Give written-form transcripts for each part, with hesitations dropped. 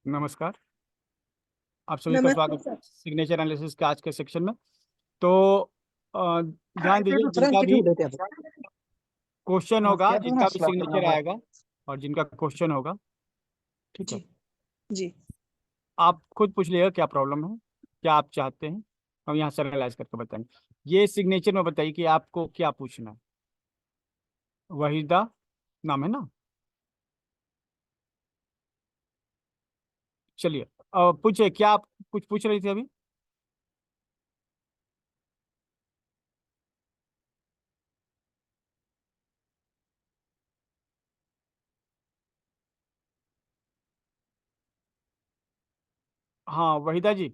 नमस्कार। आप सभी का नमस्ते स्वागत है सर। सिग्नेचर एनालिसिस के आज के सेक्शन में। तो ध्यान दीजिए, फ्रंट जिनका भी किती होते ते क्वेश्चन होगा, क्या जिनका भी स्लॉट सिग्नेचर नंबर आएगा और जिनका क्वेश्चन होगा, ठीक है, जी जी आप खुद पूछ लीजिएगा क्या प्रॉब्लम है, क्या आप चाहते हैं, हम यहाँ से एनालाइज करके बताएंगे। ये सिग्नेचर में बताइए कि आपको क्या पूछना है। वहीदा नाम है ना? चलिए, पूछिए, क्या आप कुछ पूछ रही थी अभी? हाँ वहीदा जी,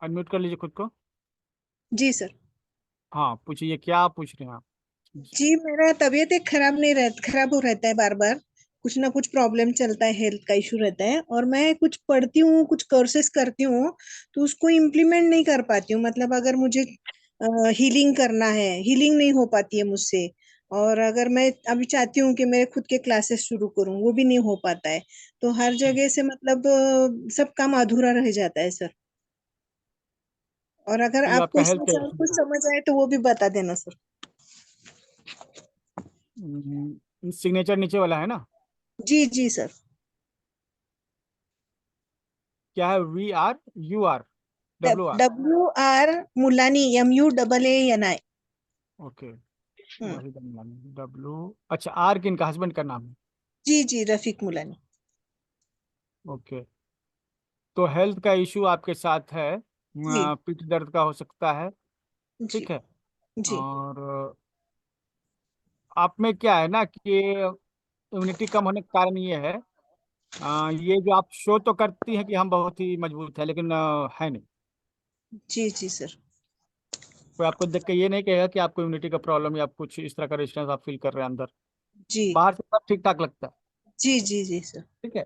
अनम्यूट कर लीजिए खुद को। जी सर। हाँ पूछिए, क्या पूछ रहे हैं आप? जी मेरा तबीयत एक खराब हो रहता है बार बार। कुछ ना कुछ प्रॉब्लम चलता है, हेल्थ का इशू रहता है और मैं कुछ पढ़ती हूँ, कुछ कोर्सेज करती हूँ तो उसको इम्प्लीमेंट नहीं कर पाती हूँ। मतलब अगर मुझे हीलिंग करना है, हीलिंग नहीं हो पाती है मुझसे। और अगर मैं अभी चाहती हूँ कि मेरे खुद के क्लासेस शुरू करूँ, वो भी नहीं हो पाता है। तो हर जगह से मतलब सब काम अधूरा रह जाता है सर। और अगर तो ये आपको आपका हेल्थ इसमें का से और कुछ समझ आए तो वो भी बता देना सर। सिग्नेचर नीचे वाला है ना? जी जी सर। क्या है? VRUR WR? WR Mulani, MUAANI। Okay. हम्म। वही डब्लू। अच्छा, आर किन का हस्बैंड का नाम है? जी जी, रफीक मुलानी। ओके। तो हेल्थ का इशू आपके साथ है, जी पीठ दर्द का हो सकता है, जी ठीक है। जी और आप में क्या है ना कि इम्यूनिटी कम होने का कारण ये है, ये जो आप शो तो करती हैं कि हम बहुत ही मजबूत है, लेकिन है नहीं। जी जी सर। कोई आपको देख के ये नहीं कहेगा कि आपको इम्यूनिटी का प्रॉब्लम या आप कुछ इस तरह का रेजिस्टेंस आप फील कर रहे हैं अंदर। जी बाहर से सब ठीक ठाक लगता है, जी जी जी सर। ठीक है।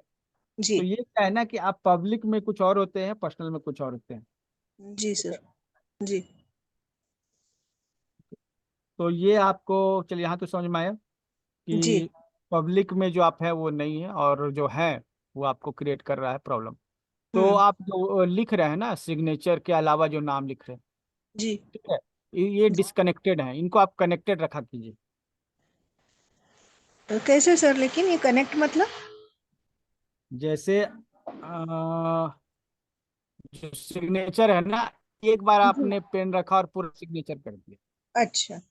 जी तो ये क्या है ना कि आप पब्लिक में कुछ और होते हैं, पर्सनल में कुछ और होते हैं, जी ठीक सर। है। जी तो ये आपको, चलिए यहाँ तो समझ में आया जी कि पब्लिक में जो आप है वो नहीं है, और जो है वो आपको क्रिएट कर रहा है प्रॉब्लम। तो हम्म। आप जो लिख रहे हैं ना, सिग्नेचर के अलावा जो नाम लिख रहे हैं, जी। ठीक है, ये डिसकनेक्टेड है, इनको आप कनेक्टेड रखा कीजिए। तो कैसे सर, लेकिन ये कनेक्ट मतलब? जैसे जो सिग्नेचर है ना, एक बार जी। आपने पेन रखा और पूरा सिग्नेचर कर दिया, अच्छा।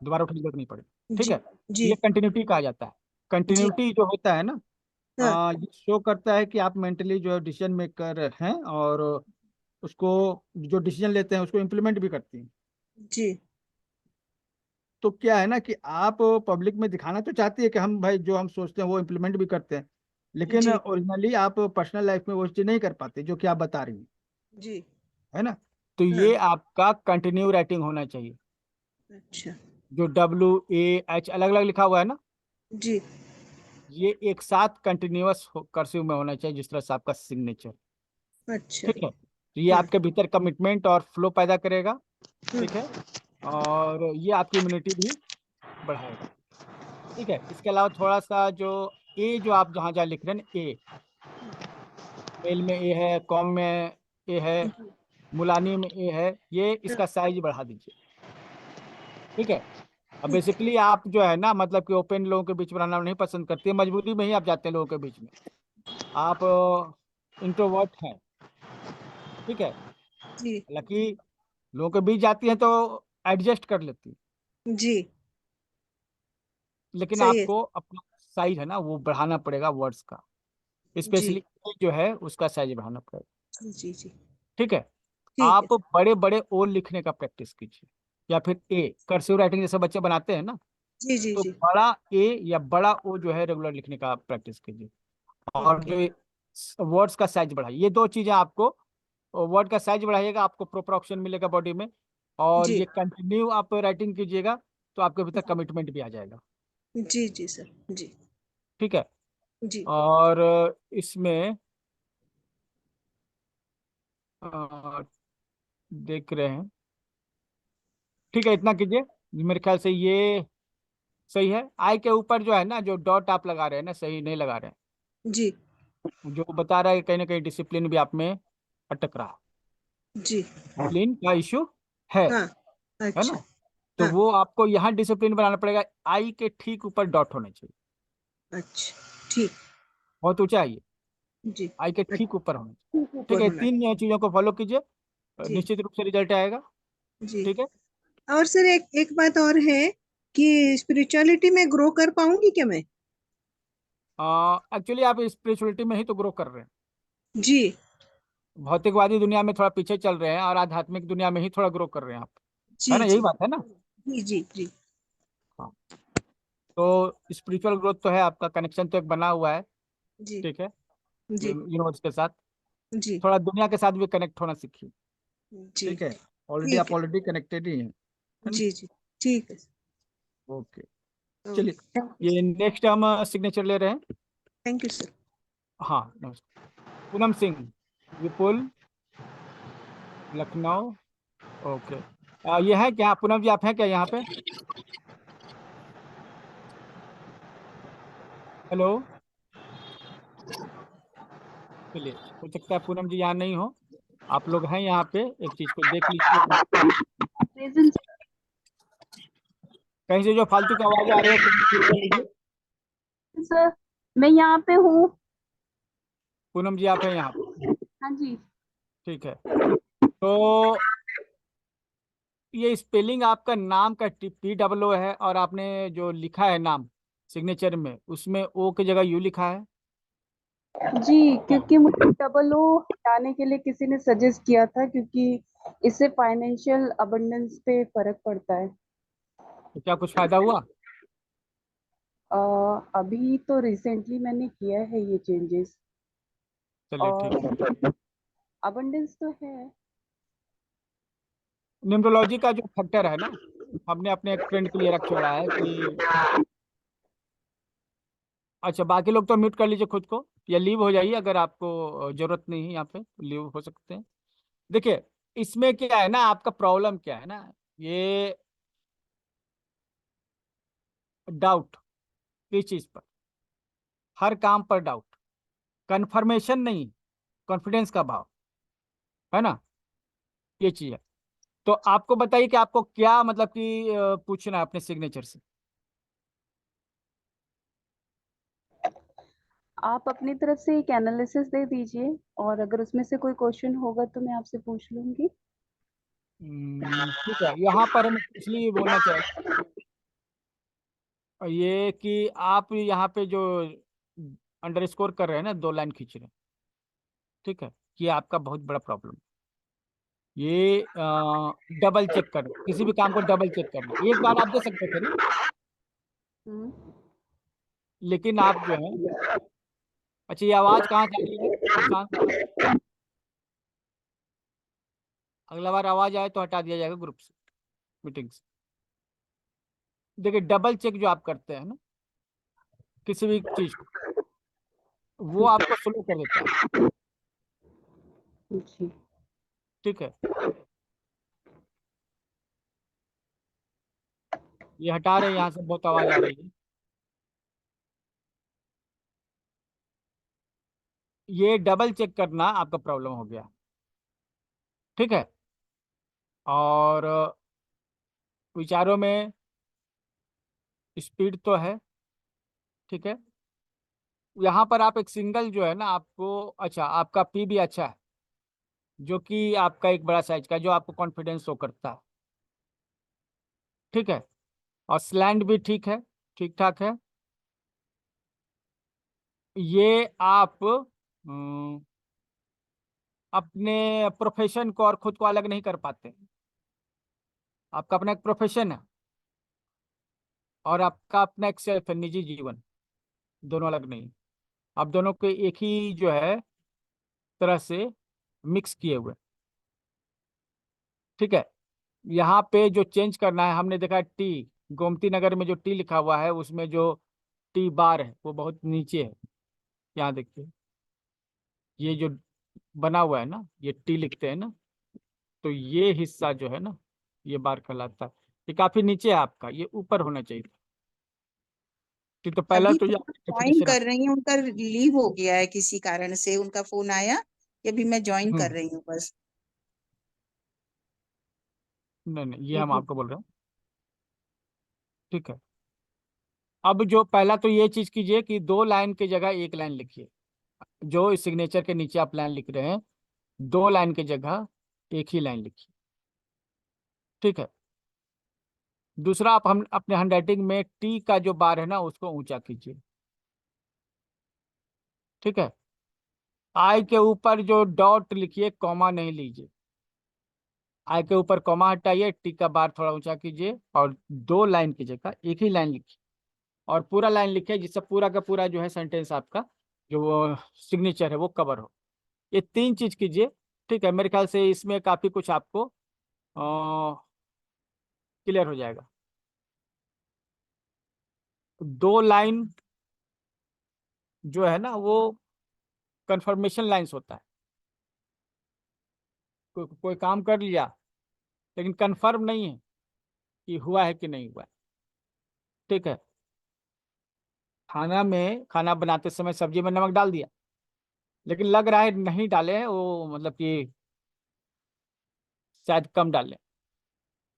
दोबारा उठने की जरूरत नहीं पड़ी, ठीक जी है। जी ये कंटिन्यूटी कहा जाता है। जी। कंटिन्यूटी जो होता है ना, हाँ। ये शो करता है कि आप मेंटली जो है डिसीजन मेकर हैं, और उसको, जो डिसीजन लेते हैं उसको इम्प्लीमेंट भी करती हैं। जी तो क्या है ना कि आप पब्लिक में दिखाना तो चाहती है कि हम भाई जो हम सोचते हैं वो इम्प्लीमेंट भी करते हैं, लेकिन जी ओरिजिनली आप पर्सनल लाइफ में वो चीज़ नहीं कर पाते जो कि आप बता रही हैं, जी। है ना। तो हाँ। ये आपका कंटिन्यू राइटिंग होना चाहिए। अच्छा। जो WAH अलग अलग लिखा हुआ है ना, जी। ये एक साथ कंटिन्यूअस कर्सिव में होना चाहिए, जिस तरह से आपका सिग्नेचर, अच्छा। ठीक है। तो ये हाँ। आपके भीतर कमिटमेंट और फ्लो पैदा करेगा, ठीक है। हम्म। और ये आपकी इम्यूनिटी भी बढ़ाएगा, ठीक है। इसके अलावा थोड़ा सा जो ए, जो आप जहाँ जहाँ लिख रहे हैं ए, मेल में ए है, कॉम में ए है, मुलानी में ए है, ये इसका साइज बढ़ा दीजिए, ठीक है। अब बेसिकली आप जो है ना, मतलब कि ओपन लोगों के बीच में रहना नहीं पसंद करती है, मजबूरी में ही आप जाते हैं लोगों के बीच में। आप इंट्रोवर्ट हैं, ठीक है। जी। हालांकि लोगों के बीच जाती हैं तो एडजस्ट कर लेती है, जी। लेकिन सही है। आपको अपना साइज है ना वो बढ़ाना पड़ेगा वर्ड्स का, जी स्पेशली जो है उसका साइज बढ़ाना पड़ेगा, जी जी। ठीक है। ठीक है। आप बड़े बड़े ओ लिखने का प्रैक्टिस कीजिए, या फिर ए कर्सिव राइटिंग जैसे बच्चे बनाते हैं ना, जी जी तो जी। बड़ा ए या बड़ा ओ जो है रेगुलर लिखने का प्रैक्टिस कीजिए। और ओके। जो वर्ड्स का साइज बढ़ाइए, ये दो चीजें आपको, वर्ड का साइज बढ़ाइएगा, आपको प्रॉपर ऑप्शन मिलेगा बॉडी में, और जी ये कंटिन्यू आप राइटिंग कीजिएगा, तो आपके भीतर कमिटमेंट भी आ जाएगा, जी जी सर। जी ठीक है। जी। और इसमें अ, देख रहे हैं, ठीक है, इतना कीजिए। मेरे ख्याल से ये सही है। आई के ऊपर जो है ना, जो डॉट आप लगा रहे हैं ना, सही नहीं लगा रहे हैं। जी जो बता रहा है कि कहीं ना कहीं डिसिप्लिन भी आप में अटक रहा है, जी। डिसिप्लिन का इशू हाँ। है अच्छा। ना। तो हाँ। वो आपको यहाँ डिसिप्लिन बनाना पड़ेगा, आई के ठीक ऊपर डॉट होना चाहिए, अच्छा। ठीक। बहुत ऊंचा है ये, जी। आई के अच्छा, ठीक ऊपर होना चाहिए। ठीक ठीक ऊपर है, होना तीन चीजों को फॉलो कीजिए, चाहिए। जी। निश्चित रूप से रिजल्ट आएगा। जी। ठीक है। और सर एक एक बात और है कि स्पिरिचुअलिटी में ग्रो कर पाऊंगी क्या मैं? एक्चुअली आप स्पिरिचुअलिटी में ही तो ग्रो कर रहे हैं, जी। भौतिकवादी दुनिया में थोड़ा पीछे चल रहे हैं और आध्यात्मिक दुनिया में ही थोड़ा ग्रो कर रहे हैं आप, है जी। ना, यही जी। बात है ना। जी। जी। जी। हाँ, तो स्पिरिचुअल ग्रोथ तो है, आपका कनेक्शन तो एक बना हुआ है। जी। ठीक है, जी। यूनिवर्स के साथ, जी। थोड़ा दुनिया के साथ भी कनेक्ट होना सीखिए। जी। ठीक है, ऑलरेडी ठीक आप है। ऑलरेडी कनेक्टेड ही हैं, है ना। जी। जी। ठीक है। ओके, चलिए, ओके, थैंक यू। ये नेक्स्ट हम सिग्नेचर ले रहे हैं। Thank you sir. हाँ नमस्कार, पूनम सिंह, विपुल, लखनऊ। ओके, ये है क्या पूनम जी, आप हैं क्या यहाँ पे? हेलो, चलिए, हो सकता है पूनम जी यहाँ नहीं हो, आप लोग हैं यहाँ पे, एक चीज को देख लीजिए, एक मिनट, प्रेजेंट कहीं से जो फालतू की आवाज आ रही है उसको म्यूट कर लीजिए। सर, मैं यहाँ पे हूँ। पूनम जी आप हैं यहाँ पे, हाँ जी। ठीक है। तो ये स्पेलिंग आपका नाम का PWO है, और आपने जो लिखा है नाम सिग्नेचर में, उसमें ओ की जगह यू लिखा है। जी, क्योंकि मुझे डबल ओ हटाने के लिए किसी ने सजेस्ट किया था, क्योंकि इससे फाइनेंशियल अबंडेंस पे फर्क पड़ता है। तो क्या कुछ फायदा हुआ? अभी तो रिसेंटली मैंने किया है ये चेंजेस, चलिए ठीक है। और अबंडेंस तो है। न्यूमरोलॉजी का जो फैक्टर है ना, हमने अपने एक फ्रेंड के लिए रख छोड़ा है कि, अच्छा बाकी लोग तो म्यूट कर लीजिए खुद को, या लीव हो जाइए, अगर आपको जरूरत नहीं है यहाँ पे लीव हो सकते हैं। देखिए, इसमें क्या है ना, आपका प्रॉब्लम क्या है ना, ये डाउट, किस चीज पर, हर काम पर डाउट, कंफर्मेशन नहीं, कॉन्फिडेंस का भाव, है ना, ये चीज है। तो आपको बताइए कि आपको क्या मतलब कि पूछना है अपने सिग्नेचर से। आप अपनी तरफ से एक एनालिसिस दे दीजिए, और अगर उसमें से कोई क्वेश्चन होगा तो मैं आपसे पूछ लूंगी। ठीक है, यहाँ पर हमें इसलिए बोलना चाहिए ये कि आप यहाँ पे जो अंडरस्कोर कर रहे हैं ना, 2 लाइन खींच रहे हैं, ठीक है, ये आपका बहुत बड़ा प्रॉब्लम। ये डबल चेक करना, किसी भी काम को डबल चेक करना, एक बार आप दे सकते थे ना, हम्म। लेकिन आप जो है, अच्छा ये आवाज कहाँ से आ रही है मुस्कान? अगला बार आवाज आए तो हटा दिया जाएगा ग्रुप से, मीटिंग से। देखिए, डबल चेक जो आप करते हैं ना किसी भी चीज को, वो आपको स्लो कर देता है। जी। ठीक है, ये हटा रहे हैं, यहाँ से बहुत आवाज आ रही है। ये डबल चेक करना आपका प्रॉब्लम हो गया। ठीक है, और विचारों में स्पीड तो है। ठीक है, यहाँ पर आप एक सिंगल जो है ना आपको, अच्छा आपका पी भी अच्छा है, जो कि आपका एक बड़ा साइज का है, जो आपको कॉन्फिडेंस शो करता है। ठीक है, और स्लैंड भी ठीक है, ठीक ठाक है। ये आप अपने प्रोफेशन को और खुद को अलग नहीं कर पाते, आपका अपना एक प्रोफेशन है और आपका अपना एक सेल्फ है, निजी जीवन, दोनों अलग नहीं। आप दोनों को एक ही जो है तरह से मिक्स किए हुए। ठीक है, यहाँ पे जो चेंज करना है, हमने देखा टी, गोमती नगर में जो टी लिखा हुआ है उसमें जो टी बार है वो बहुत नीचे है, यहाँ देखिए, ये जो बना हुआ है ना, ये टी लिखते हैं ना, तो ये हिस्सा जो है ना, ये बार कहलाता है, ये काफी नीचे है आपका, ये ऊपर होना चाहिए। तो पहला अभी तो ये ज्वाइन डेफिनेशन कर रही हूँ, उनका लीव हो गया है किसी कारण से, उनका फोन आया कि अभी मैं ज्वाइन कर रही हूँ बस। नहीं नहीं, ये हम आपको बोल रहे हैं। ठीक है, अब जो पहला तो ये चीज कीजिए कि 2 लाइन की जगह 1 लाइन लिखिए। जो सिग्नेचर के नीचे आप लाइन लिख रहे हैं, 2 लाइन की जगह एक ही लाइन लिखिए। ठीक है। दूसरा, आप हम अपने हैंडराइटिंग में टी का जो बार है ना उसको ऊंचा कीजिए। ठीक है। आई के ऊपर जो डॉट लिखिए, कॉमा नहीं लीजिए। आई के ऊपर कॉमा हटाइए, टी का बार थोड़ा ऊंचा कीजिए और 2 लाइन की जगह एक ही लाइन लिखिए। और पूरा लाइन लिखिए जिससे पूरा का पूरा जो है सेंटेंस आपका जो वो सिग्नेचर है वो कवर हो। ये 3 चीज कीजिए। ठीक है, मेरे ख्याल से इसमें काफी कुछ आपको क्लियर हो जाएगा। 2 लाइन जो है ना वो कंफर्मेशन लाइंस होता है। कोई काम कर लिया लेकिन कंफर्म नहीं है कि हुआ है कि नहीं हुआ है। ठीक है। खाना बनाते समय सब्जी में नमक डाल दिया, लेकिन लग रहा है नहीं डाले हैं वो, मतलब कि शायद कम डाले।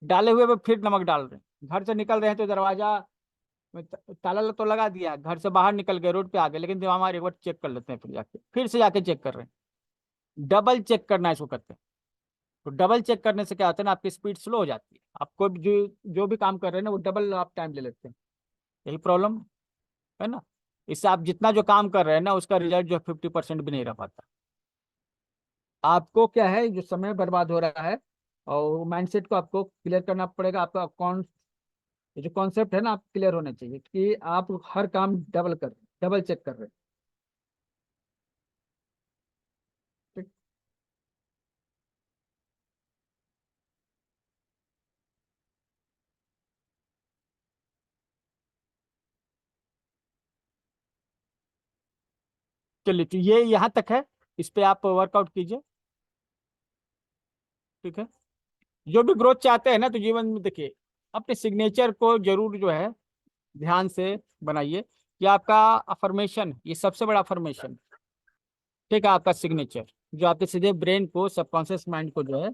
डाले हुए पे फिर नमक डाल रहे हैं, घर से निकल रहे हैं तो दरवाजा में ताला तो लगा दिया, घर से बाहर निकल गए, रोड पे आ गए, लेकिन दिमाग हमारे एक बार चेक कर लेते हैं, फिर से जाके चेक कर रहे हैं। डबल चेक करना इसको कहते हैं। तो डबल चेक करने से क्या होता है ना, आपकी स्पीड स्लो हो जाती है। आपको जो भी काम कर रहे हैं ना वो डबल आप टाइम ले लेते हैं। यही प्रॉब्लम है ना। इससे आप जितना जो काम कर रहे हैं ना उसका रिजल्ट जो 50% भी नहीं रह पाता। आपको क्या है, जो समय बर्बाद हो रहा है, और माइंडसेट को आपको क्लियर करना पड़ेगा। आपका कौन ये जो कॉन्सेप्ट है ना आप क्लियर होने चाहिए कि आप हर काम डबल चेक कर रहे हैं। ठीक। चलिए, तो ये यहाँ तक है, इस पे आप वर्कआउट कीजिए। ठीक है। जो भी ग्रोथ चाहते हैं ना तो जीवन में देखिए, अपने सिग्नेचर को जरूर जो है ध्यान से बनाइए कि आपका अफर्मेशन, ये सबसे बड़ा अफर्मेशन। ठीक है, आपका सिग्नेचर जो आपके सीधे ब्रेन को, सबकॉन्शियस माइंड को जो है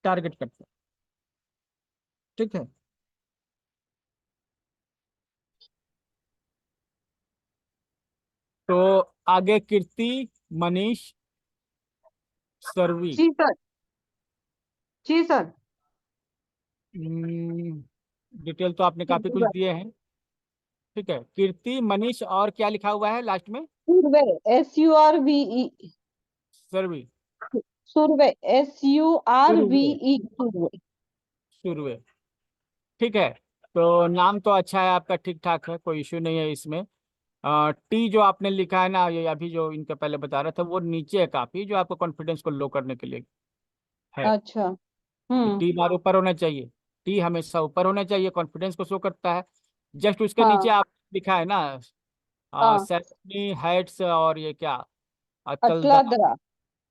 टारगेट करता है। ठीक है। तो आगे कीर्ति, मनीष, सर्वी। जी सर। जी सर। डिटेल तो आपने काफी कुछ दिए हैं। ठीक है, कीर्ति, मनीष और क्या लिखा हुआ है लास्ट में? सुरवे, SURVE। सर्वी। सुरवे, सुरवे। SURVE, सुरवे। सुरवे। ठीक है। तो नाम तो अच्छा है आपका, ठीक ठाक है, कोई इश्यू नहीं है इसमें। टी जो आपने लिखा है ना, ये अभी जो इनका पहले बता रहा था वो नीचे है काफी, जो आपको कॉन्फिडेंस को लो करने के लिए है। अच्छा। हम्म। टी बार ऊपर होना चाहिए। टी हमेशा ऊपर होना चाहिए, कॉन्फिडेंस को शो करता है। जस्ट उसके नीचे हाँ आप लिखा है ना हाँ। सैलनी हाइट्स, और ये क्या, तलदरा। अटलादरा।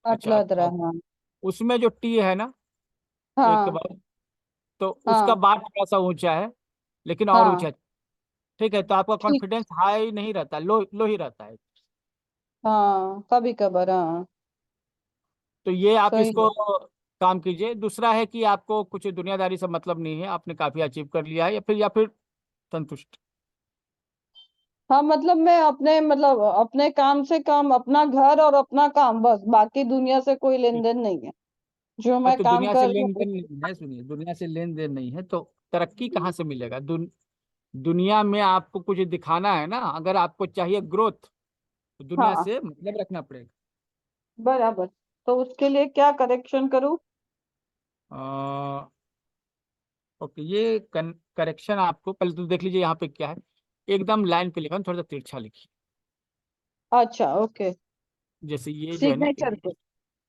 अच्छा, अटलादरा, हाँ। उसमें जो टी है ना, एक हाँ बार, तो उसका हाँ बार थोड़ा सा ऊंचा है, लेकिन और ऊंचा हाँ। है। ठीक है, तो आपका ठीक। कॉन्फिडेंस हाई नहीं रहता, लो लो ही रहता है। हाँ, कभी कभार, हाँ। तो ये आप सही इसको है। काम कीजिए। दूसरा है कि आपको कुछ दुनियादारी से मतलब नहीं है, आपने काफी अचीव कर लिया है, या फिर संतुष्ट। हाँ, मतलब मैं अपने, मतलब अपने काम से काम, अपना घर और अपना काम, बस बाकी दुनिया से कोई लेन देन नहीं है। जो मैं तो काम दुनिया से कर रही लेन हूँ। देन नहीं है, सुनिए, दुनिया से लेन देन नहीं है तो तरक्की कहाँ से मिलेगा? दुनिया में आपको कुछ दिखाना है ना, अगर आपको चाहिए ग्रोथ तो दुनिया हाँ, से मतलब रखना पड़ेगा। बराबर। तो उसके लिए क्या करेक्शन करूँ? ओके, ये करेक्शन आपको पहले तो देख लीजिए यहाँ पे क्या है। एकदम लाइन पे लिखा है, थोड़ा सा तिरछा लिखिए। अच्छा, ओके। जैसे ये जो है ना, सिग्नेचर पे।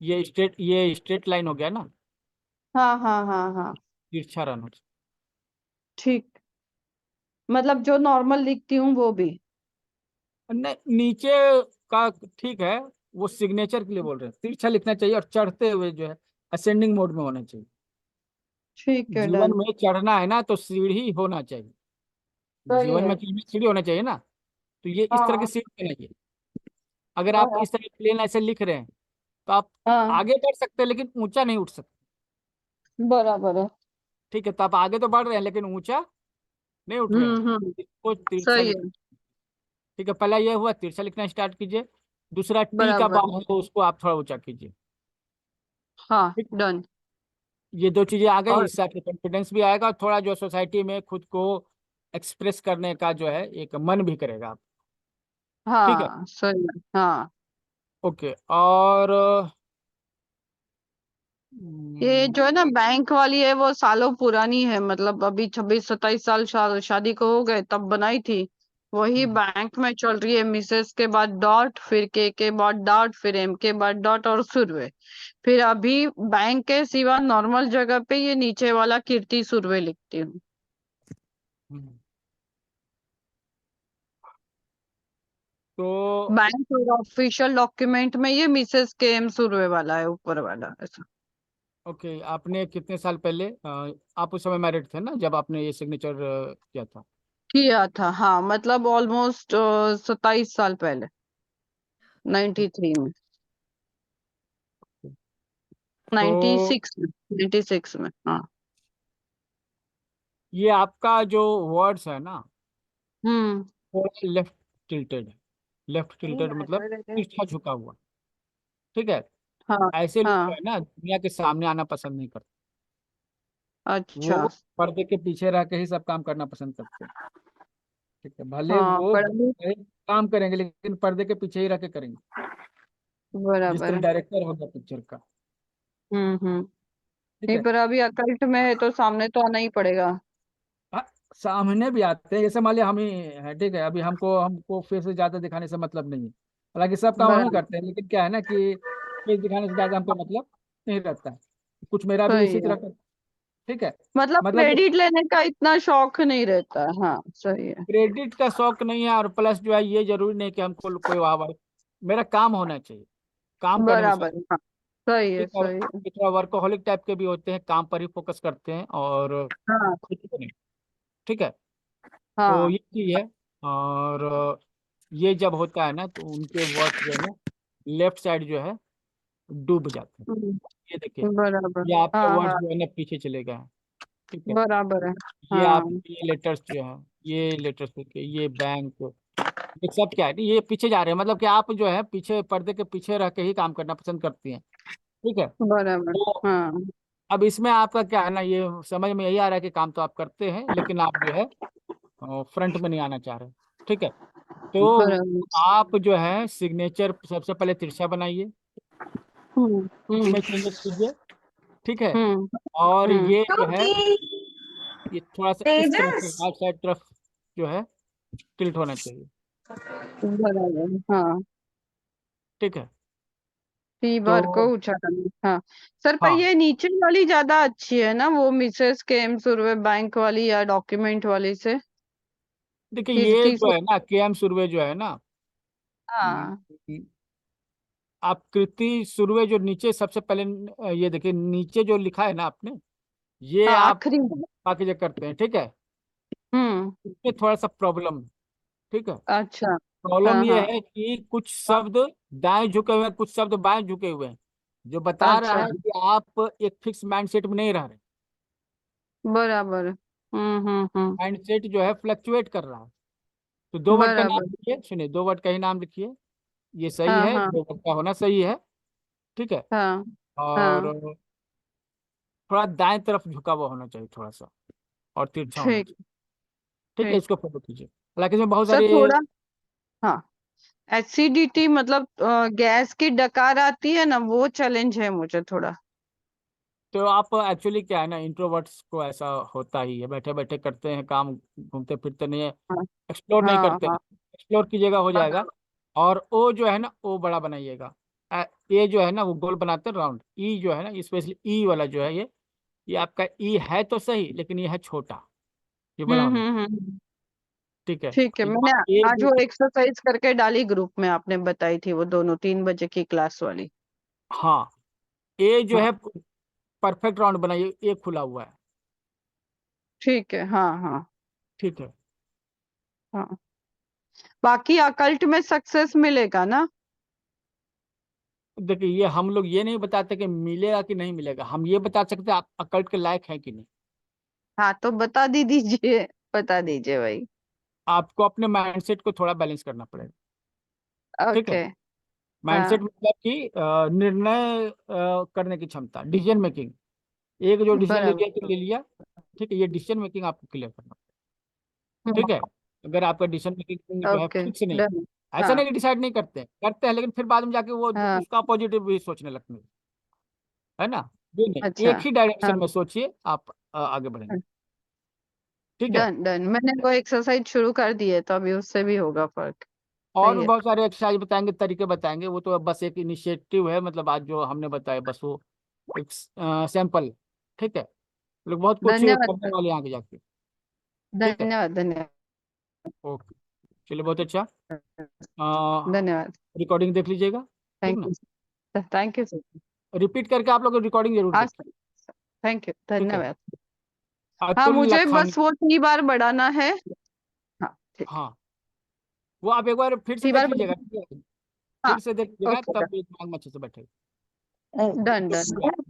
ये स्ट्रेट लाइन हो गया ना, हाँ हाँ हाँ हाँ। तिरछा रन हो। ठीक। मतलब जो नॉर्मल लिखती हूँ वो भी। नहीं, नीचे का ठीक है, वो सिग्नेचर के लिए बोल रहे हैं, तिरछा लिखना चाहिए और चढ़ते हुए जो है असेंडिंग मोड में होना चाहिए। ठीक है, जीवन डन। में चढ़ना है ना तो सीढ़ी होना चाहिए। सही जीवन है। में सीढ़ी होना चाहिए ना। तो ये इस तरह के हाँ सीट बनाइए। अगर आप इस तरह प्लेन ऐसे लिख रहे हैं तो आप हाँ आगे बढ़ सकते हैं, लेकिन ऊंचा नहीं उठ सकते। बराबर है। ठीक है, तो आप आगे तो बढ़ रहे हैं लेकिन ऊंचा नहीं उठ रहे हैं। इसको तिरछा सही लिख। है। ठीक है, पहला ये हुआ, तिरछा लिखना स्टार्ट कीजिए। दूसरा, टी का बराबर बार है तो उसको आप थोड़ा ऊंचा कीजिए। हाँ ठीक, डन। ये दो चीजें आ गई, और इससे आपको कॉन्फिडेंस भी आएगा और थोड़ा जो सोसाइटी में खुद को एक्सप्रेस करने का जो है एक मन भी करेगा आप। ठीक है, हाँ सही है। हाँ ओके। और ये हम्म, जो है ना बैंक वाली है वो सालों पुरानी है, मतलब अभी 26-27 साल शादी को हो गए तब बनाई थी। वही हम्म, बैंक में चल रही है, मिसेस के बाद डॉट, फिर के बाद डॉट, फिर एम के बाद डॉट और सुरवे। फिर अभी बैंक के सिवा नॉर्मल जगह पे ये नीचे वाला कीर्ति सुरवे लिखती हूँ। हम्म। तो बैंक और ऑफिशियल डॉक्यूमेंट में ये मिसेस के एम सुरवे वाला है, ऊपर वाला ऐसा। ओके, आपने कितने साल पहले आप उस समय मैरिड थे ना जब आपने ये सिग्नेचर किया था? किया था हाँ, मतलब ऑलमोस्ट 27 साल पहले, 93 में, नाइन्टी तो सिक्स में, 96 में हाँ। ये आपका जो वर्ड्स है ना, हम्म। थोड़ा लेफ्ट टिल्टेड है। लेफ्ट टिल्टेड मतलब पीछा झुका हुआ। ठीक है, हाँ ऐसे लोग जो हाँ है ना दुनिया के सामने आना पसंद नहीं करते। अच्छा। वो पर्दे के पीछे रह के ही सब काम करना पसंद करते हैं। ठीक है, भले हाँ वो पर अभी काम करेंगे लेकिन पर्दे के पीछे ही रह के करेंगे। जिस बराबर तरह है। डायरेक्टर होगा पिक्चर का। हम्म। ठीक नहीं है, पर अभी अकल्ट में है तो सामने तो आना ही पड़ेगा। हाँ, सामने भी आते हैं, जैसे मान लिया हम ही है, ठीक है, अभी हमको हमको फेस से ज्यादा दिखाने से मतलब नहीं है। हालांकि सब काम हम ही बराबर। करते हैं, लेकिन क्या है ना कि फेस दिखाने से ज्यादा हमको मतलब नहीं रहता है। कुछ मेरा भी सही उसी है, तरह का। ठीक है, मतलब मतलब क्रेडिट लेने का इतना शौक नहीं रहता। हाँ सही है। क्रेडिट का शौक नहीं है, और प्लस जो है ये जरूरी नहीं कि हमको कोई वाह वाह। मेरा काम होना चाहिए, काम करने में शौक। बराबर है, हाँ सही है ठीक है, सही है। थोड़ा वर्कोहॉलिक टाइप के भी होते हैं, काम पर ही फोकस करते हैं और हाँ कुछ भी नहीं। ठीक है, तो हाँ। ये चीज है। और ये जब होता है ना तो उनके वर्क जो है ना लेफ्ट साइड जो है डूब जाते हैं। ये देखिए, बराबर। ये आपके हाँ वर्ड्स हाँ जो है ना पीछे चले गए हैं। ठीक है, बराबर है। ये आप हाँ ये लेटर्स जो है, ये लेटर्स देखिए, ये बैंक, ये सब क्या है, ये पीछे जा रहे हैं, मतलब कि आप जो है पीछे पर्दे के पीछे रह के ही काम करना पसंद करती हैं। ठीक है, बराबर। तो हाँ अब इसमें आपका क्या है ना, ये समझ में यही आ रहा है कि काम तो आप करते हैं लेकिन आप जो है फ्रंट में नहीं आना चाह रहे। ठीक है, तो बराबर। आप जो है सिग्नेचर सबसे पहले तिरछा बनाइए, हम्म। इसमें चेंजेस कीजिए। ठीक है, हम्म और हम्म। ये जो है ये थोड़ा सा इस तरह से राइट साइड तरफ जो है टिल्ट होना चाहिए। बराबर हाँ। ठीक है, टी तो बार को ऊंचा करना हाँ। सर पर हाँ ये नीचे वाली ज्यादा अच्छी है ना, वो मिसेस के एम सुरवे बैंक वाली या डॉक्यूमेंट वाली से? देखिए, ये कीर्ति जो से। है ना केएम सुरवे जो है ना, हाँ हम्म, आप कृति सुरवे जो नीचे सबसे पहले ये देखिए नीचे जो लिखा है ना आपने, ये हाँ आप आखिरी में। बाकी जो करते हैं। ठीक है, हम्म। इसमें थोड़ा सा प्रॉब्लम है। ठीक है, अच्छा। प्रॉब्लम हाँ ये हाँ। है कि कुछ शब्द दाएं झुके हुए हैं, कुछ शब्द बाएं झुके हुए हैं, जो बता रहा अच्छा है कि आप एक फिक्स माइंडसेट में नहीं रह रहे। बराबर। हम्म। माइंडसेट जो है फ्लक्चुएट कर रहा है। तो दो वर्ड का नाम बराबर। लिखिए, सुनिए, दो वर्ड का ही नाम लिखिए। ये सही हाँ है, हाँ दो वर्ड का होना सही है। ठीक है, हाँ और हाँ। थोड़ा दाएं तरफ झुका हुआ होना चाहिए थोड़ा सा, और तिरछा होना ठीक चाहिए। ठीक है, ठीक। इसको फॉलो कीजिए, हालांकि इसमें बहुत सर सारे। थोड़ा हाँ, एसिडिटी मतलब गैस की डकार आती है ना, वो चैलेंज है मुझे थोड़ा। तो आप एक्चुअली क्या है ना, इंट्रोवर्ट्स को ऐसा होता ही है, बैठे बैठे करते हैं काम, घूमते फिरते नहीं है, हाँ एक्सप्लोर नहीं हाँ करते हैं। हाँ। एक्सप्लोर कीजिएगा, हो जाएगा। और ओ जो है ना, ओ बड़ा बनाइएगा। ए जो है ना वो गोल बनाते हैं राउंड। ई जो है ना, स्पेशली ई वाला जो है ये आपका ई है तो सही, लेकिन ये है छोटा, ये बड़ा होना चाहिए। हम्म। ठीक है, ठीक है, तो मैंने यहाँ ए आज जो, वो एक्सरसाइज करके डाली ग्रुप में, आपने बताई थी वो दोनों 3 बजे की क्लास वाली। हाँ, ए जो हाँ है परफेक्ट राउंड बनाइए, ए खुला हुआ है। ठीक है। हाँ हाँ ठीक है, हाँ। बाकी अकल्ट में सक्सेस मिलेगा ना? देखिए, ये हम लोग ये नहीं बताते कि मिलेगा कि नहीं मिलेगा, हम ये बता सकते हैं आप अकल्ट के लायक हैं कि नहीं। हाँ तो बता दीजिए, बता दीजिए भाई। आपको अपने माइंडसेट को थोड़ा बैलेंस करना पड़ेगा। ठीक है। ओके। माइंडसेट हाँ मतलब कि निर्णय करने की क्षमता, डिसीजन मेकिंग। एक जो डिसीजन ले बराबर। लिया तो ले लिया। ठीक है, ये डिसीजन मेकिंग आपको क्लियर करना। हम्म, ठीक है। अगर आपका डिसीजन मेकिंग जो है ओके फिक्स नहीं, डन। ऐसा हाँ नहीं कि डिसाइड नहीं करते हैं, करते हैं, लेकिन फिर बाद में जाके वो हाँ। उसका पॉजिटिव भी सोचने लगते हैं। है ना। ये नहीं, अच्छा। एक ही हाँ डायरेक्शन में सोचिए, आप आगे बढ़ेंगे। ठीक है। डन डन, मैंने वो एक्सरसाइज शुरू कर दी है तो अभी उससे भी होगा फर्क। और सही भी है। बहुत सारे एक्सरसाइज बताएंगे, तरीके बताएंगे, वो तो बस एक इनिशिएटिव है, मतलब आज जो हमने बताया बस वो एक सैंपल। ठीक है। लोग बहुत कुछ धन्यवाद करने सर। वाले हैं आगे जाके। ठीक है। धन्यवाद धन्यवाद। ओके। चलिए, बहुत अच्छा। धन्यवाद। रिकॉर्डिंग देख लीजिएगा। ठीक थैंक ना। You sir, thank you sir. Repeat करके आप लोग रिकॉर्डिंग जरूर हाँ देखिए। सर, थैंक यू, ठीक है। धन्यवाद। हाँ अतुल मुझे लखानी। बस वो 3 बार बढ़ाना है। हाँ ठीक। हाँ, वो आप एक बार फिर से 3 बार देख लीजिएगा। ठीक है। हाँ फिर से देख लीजिएगा, ओके तब दिमाग में अच्छे से बैठेगा। Done done. Sir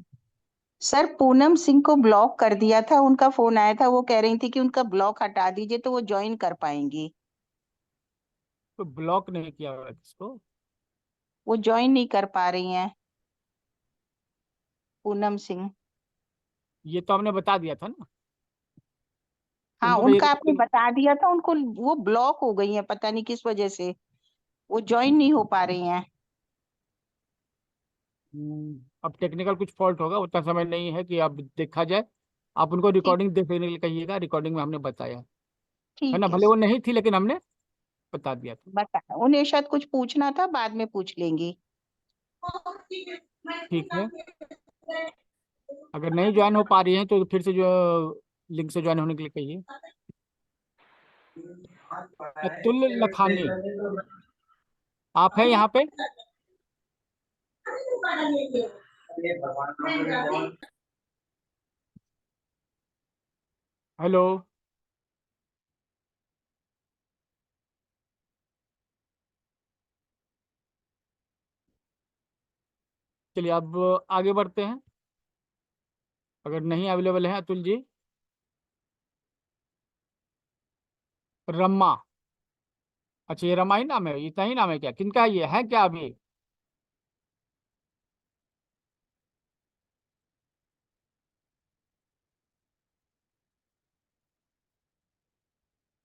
sir, Poonam Singh को ब्लॉक कर दिया था, उनका फोन आया था, वो कह रही थी कि उनका ब्लॉक हटा दीजिए तो वो ज्वाइन कर पाएंगी। तो ब्लॉक नहीं किया हुआ है किसको। वो ज्वाइन नहीं कर पा रही हैं, पूनम सिंह। ये तो हमने बता दिया था ना। हाँ, उनको भी उनका आपने बता दिया था, उनको वो ब्लॉक हो गई है, पता नहीं किस वजह से वो ज्वाइन नहीं हो पा रही हैं। अब टेक्निकल कुछ फॉल्ट होगा, उतना समय नहीं है कि अब देखा जाए। आप उनको ठीक रिकॉर्डिंग देखने के लिए कहिएगा, रिकॉर्डिंग में हमने बताया है ना, ठीक है भले वो सर। नहीं थी लेकिन हमने बता दिया था। बता, उन्हें शायद कुछ पूछना था, बाद में पूछ लेंगी। ठीक है। अगर नहीं ज्वाइन हो पा रही हैं तो फिर से जो लिंक से ज्वाइन होने के लिए कहिए। अतुल लखानी, आप हैं यहाँ पे। हेलो। चलिए, अब आगे बढ़ते हैं। अगर नहीं अवेलेबल है अतुल जी। रमा। अच्छा, ये रमा ही नाम है, इतना ही नाम है क्या, किनका ये है क्या अभी।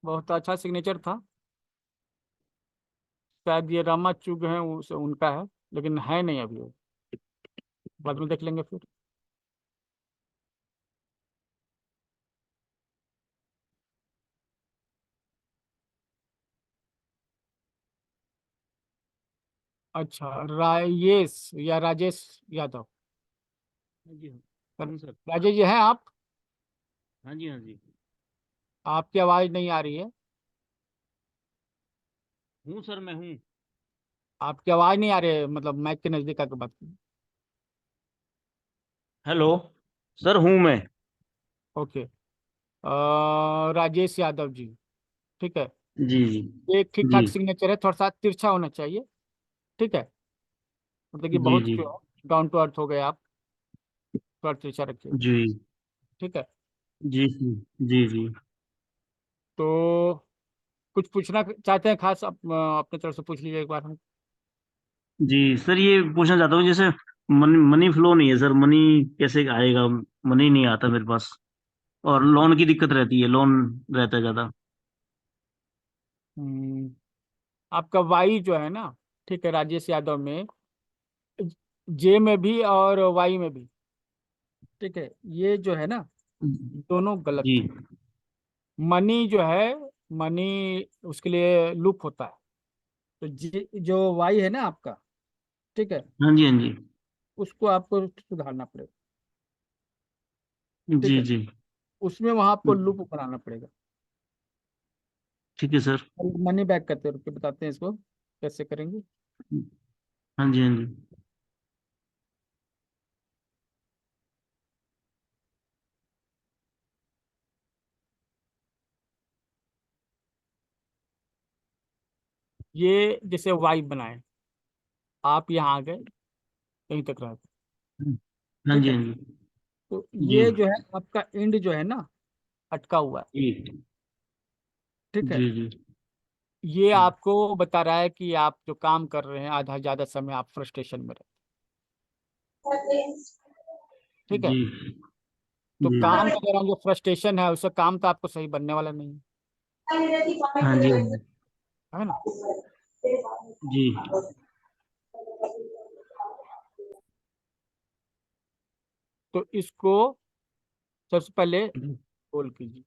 बहुत अच्छा सिग्नेचर था। शायद ये रमा चुग है, उस उनका है, लेकिन है नहीं अभी वो। बाद में देख लेंगे फिर। अच्छा, राजेश या राजेश यादव। हाँ जी सर, हूँ सर। राजेश जी हैं आप। हाँ जी हाँ जी। आपकी आवाज़ नहीं आ रही है। हूँ सर, मैं हूँ। आपकी आवाज़ नहीं आ रही है, मतलब माइक के नज़दीक आकर बात कीजिए। हेलो। सर हूँ मैं। ओके। राजेश यादव जी। ठीक है। जी जी। ये ठीक जी ठाक सिग्नेचर है, थोड़ा सा तिरछा होना चाहिए। ठीक है। मतलब कि जी। बहुत जी डाउन टू अर्थ हो गए आप, थोड़ा तिरछा रखिए। जी ठीक है। जी जी जी। तो कुछ पूछना चाहते हैं खास, अपने तरफ से पूछ लीजिए एक बार हम। जी सर, ये पूछना चाहता हूँ, जैसे मनी फ्लो नहीं है सर, मनी कैसे आएगा? मनी नहीं आता मेरे पास, और लोन की दिक्कत रहती है, लोन रहता है ज्यादा। हम्म, आपका वाई जो है ना, ठीक है, राजेश यादव में जे में भी और वाई में भी। ठीक है, ये जो है ना, दोनों गलत जी है। मनी जो है, मनी उसके लिए लूप होता है। तो जो वाई है ना आपका, ठीक है, हाँ जी हाँ जी। उसको आपको सुधारना पड़ेगा। ठीक जी है। जी। उसमें वहां आपको लूप बनाना पड़ेगा। ठीक है सर। मनी बैक करते रुक के बताते हैं इसको कैसे करेंगे। हाँ जी हाँ जी। ये जैसे वाई बनाए, आप यहाँ आ गए, कहीं तक रह गए, हाँ ठीक जी, है। हाँ जी। तो जी ये जो है आपका एंड जो है ना, अटका हुआ है, जी ठीक है। जी जी ये आपको बता रहा है कि आप जो काम कर रहे हैं आधा ज्यादा समय आप फ्रस्ट्रेशन में रहे, ठीक है। जी तो जी। काम के दौरान जो फ्रस्ट्रेशन है उससे काम तो आपको सही बनने वाला नहीं हाँ जी, हाँ जी। है ना। जी तो इसको सबसे पहले गोल कीजिए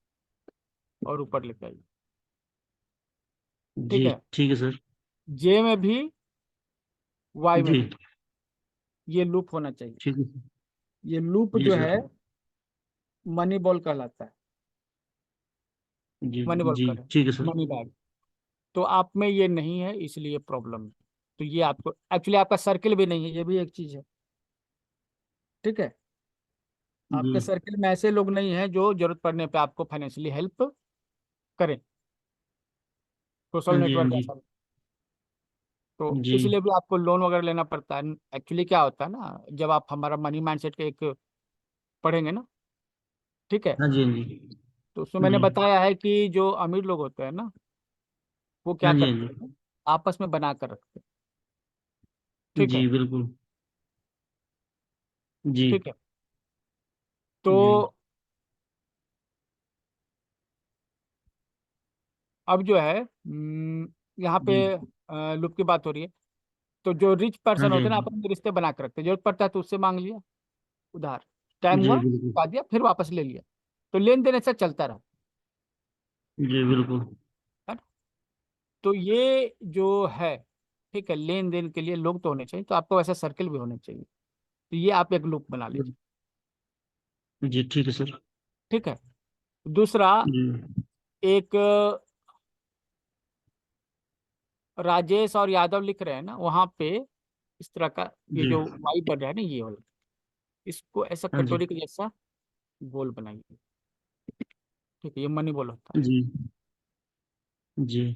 और ऊपर लेके आइए, ठीक जी है। ठीक है सर। जे में भी, वाई में जी भी ये लूप होना चाहिए। ठीक है सर। ये लूप जी जो सर। है मनी बॉल कहलाता है, जी मनी बॉल जी कर ठीक है सर। Money bag. तो आप में ये नहीं है इसलिए प्रॉब्लम है। तो ये आपको एक्चुअली आपका सर्किल भी नहीं है, ये भी एक चीज है, ठीक है। जी आपके सर्किल में ऐसे लोग नहीं हैं जो जरूरत पड़ने पे आपको फाइनेंशियली हेल्प करें, सोशल हाँ जी, हाँ नेटवर्क जी। ऐसा। तो जी इसलिए भी आपको लोन वगैरह लेना पड़ता है। एक्चुअली क्या होता है ना, जब आप हमारा मनी माइंडसेट के एक पढ़ेंगे ना, ठीक है, हाँ जी, हाँ जी। तो उसमें मैंने जी बताया है कि जो अमीर लोग होते हैं ना, वो क्या हाँ जी, हाँ करते जी। हैं, आपस में बना कर रखते हैं, ठीक है, जी बिल्कुल। जी ठीक है। तो जी अब जो है यहाँ पे जी। लुप की बात हो रही है। तो जो रिच हाँ पर्सन जी, होते हाँ हैं ना, जी। आपस में रिश्ते बना कर रखते हैं, जरूरत पड़ता है तो उससे मांग लिया उधार, टाइम जी हुआ बिल्कुल। चुका दिया, फिर वापस ले लिया। तो लेन देन ऐसा चलता रहा, जी बिल्कुल। है ना? तो ये जो है, ठीक है, लेन देन के लिए लोग तो होने चाहिए, तो आपको वैसा सर्किल भी होने चाहिए। तो ये आप एक लूप बना लीजिए, जी ठीक है सर। ठीक है। दूसरा, जी एक राजेश और यादव लिख रहे हैं ना वहां पे, इस तरह का ये जी। जो वाइब बन रहा है ना, ये वाला, इसको ऐसा हाँ जी। कटोरी के जैसा गोल बनाइए, ठीक है। ये मनी बॉल होता है। जी जी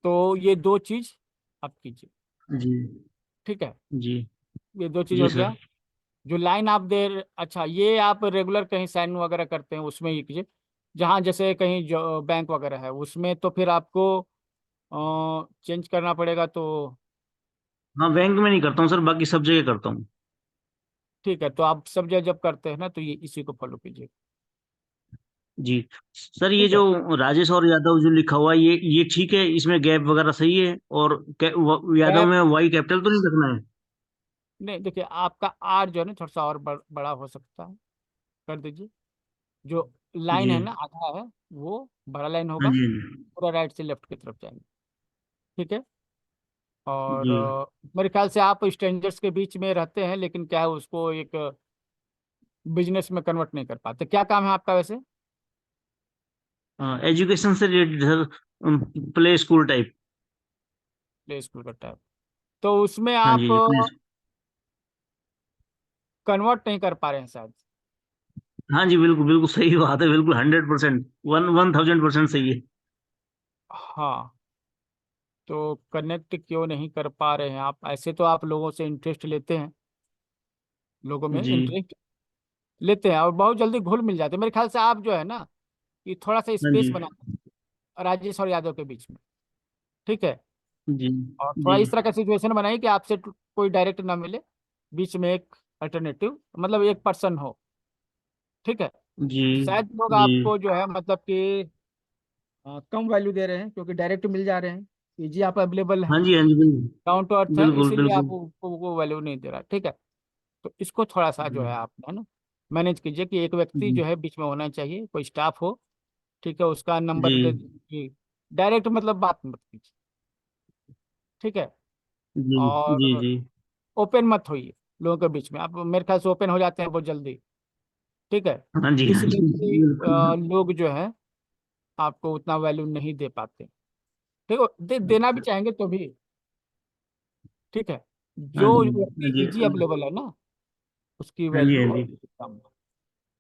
तो ये दो चीज आप कीजिए, जी ठीक है। जी ये दो चीज जी हो सर। गया। जो लाइन आप अच्छा, ये आप रेगुलर कहीं साइन वगैरह करते हैं उसमें ये कीजिए। जहाँ जैसे कहीं जो बैंक वगैरह है उसमें तो फिर आपको चेंज करना पड़ेगा, तो हाँ, बैंक में नहीं करता हूँ सर, बाकी सब जगह करता हूँ। ठीक है। तो आप सब जगह जब करते हैं ना, तो ये इसी को फॉलो कीजिए, जी सर, ये ठीक है। जो राजेश और यादव जो लिखा हुआ है, ये ठीक है, इसमें गैप वगैरह सही है? और यादव गैप में वाई कैपिटल तो नहीं रखना है? नहीं, देखिए आपका आर जो है ना थोड़ा सा और बड़ा हो सकता है, कर दीजिए। जो लाइन जी है ना आधा है, वो बड़ा लाइन हाँ होगा, जी, हाँ पूरा राइट से लेफ्ट की तरफ जाएंगे, ठीक है। और जी। मेरे ख्याल से आप स्ट्रेंजर्स के बीच में रहते हैं, लेकिन क्या है उसको एक बिजनेस में कन्वर्ट नहीं कर पाते। क्या काम है आपका वैसे? एजुकेशन से related sir, play school type. Play school का टाइप। तो उसमें हाँ आप जी प्ले। कन्वर्ट नहीं कर पा रहे हैं शायद। हाँ जी बिल्कुल बिल्कुल सही बात है, बिल्कुल 100%, 1000% सही है। हाँ, तो कनेक्ट क्यों नहीं कर पा रहे हैं आप? ऐसे तो आप लोगों से इंटरेस्ट लेते हैं, लोगों में जी इंटरेस्ट लेते हैं और बहुत जल्दी घुल मिल जाते हैं। मेरे ख्याल से आप जो है ना, ये थोड़ा सा हाँ स्पेस जी बना राजेश और यादव के बीच में, ठीक है। जी और थोड़ा जी इस तरह का सिचुएशन बनाइए कि आपसे कोई डायरेक्ट ना मिले, बीच में एक अल्टरनेटिव, मतलब एक पर्सन हो, ठीक है। जी शायद लोग जी। आपको जो है मतलब कि कम वैल्यू दे रहे हैं क्योंकि डायरेक्ट मिल जा रहे हैं, इजी आप अवेलेबल हैं, हाँ जी, हाँ जी बिल्कुल डाउन टू अर्थ है, बिल्कुल इसीलिए आप बिल्कुल। वो वैल्यू नहीं दे रहा, ठीक है। तो इसको थोड़ा सा जो है जी आप है ना मैनेज कीजिए कि एक व्यक्ति जी जो है बीच में होना चाहिए, कोई स्टाफ हो, ठीक है। उसका जी नंबर दे दीजिए, डायरेक्ट मतलब बात मत कीजिए, ठीक है। जी जी और जी। ओपन मत होइए लोगों के बीच में। आप मेरे ख्याल से ओपन हो जाते हैं बहुत जल्दी, ठीक है। हाँ जी, हाँ इसलिए जी भी बिल्कुल। लोग जो है आपको उतना वैल्यू नहीं दे पाते, ठीक है। देना भी अच्छा। चाहेंगे तो भी, ठीक है। हाँ जो जी, हाँ व्यक्ति जी, इजी अवेलेबल है ना, उसकी हाँ जी, हाँ वैल्यू जी। कम है,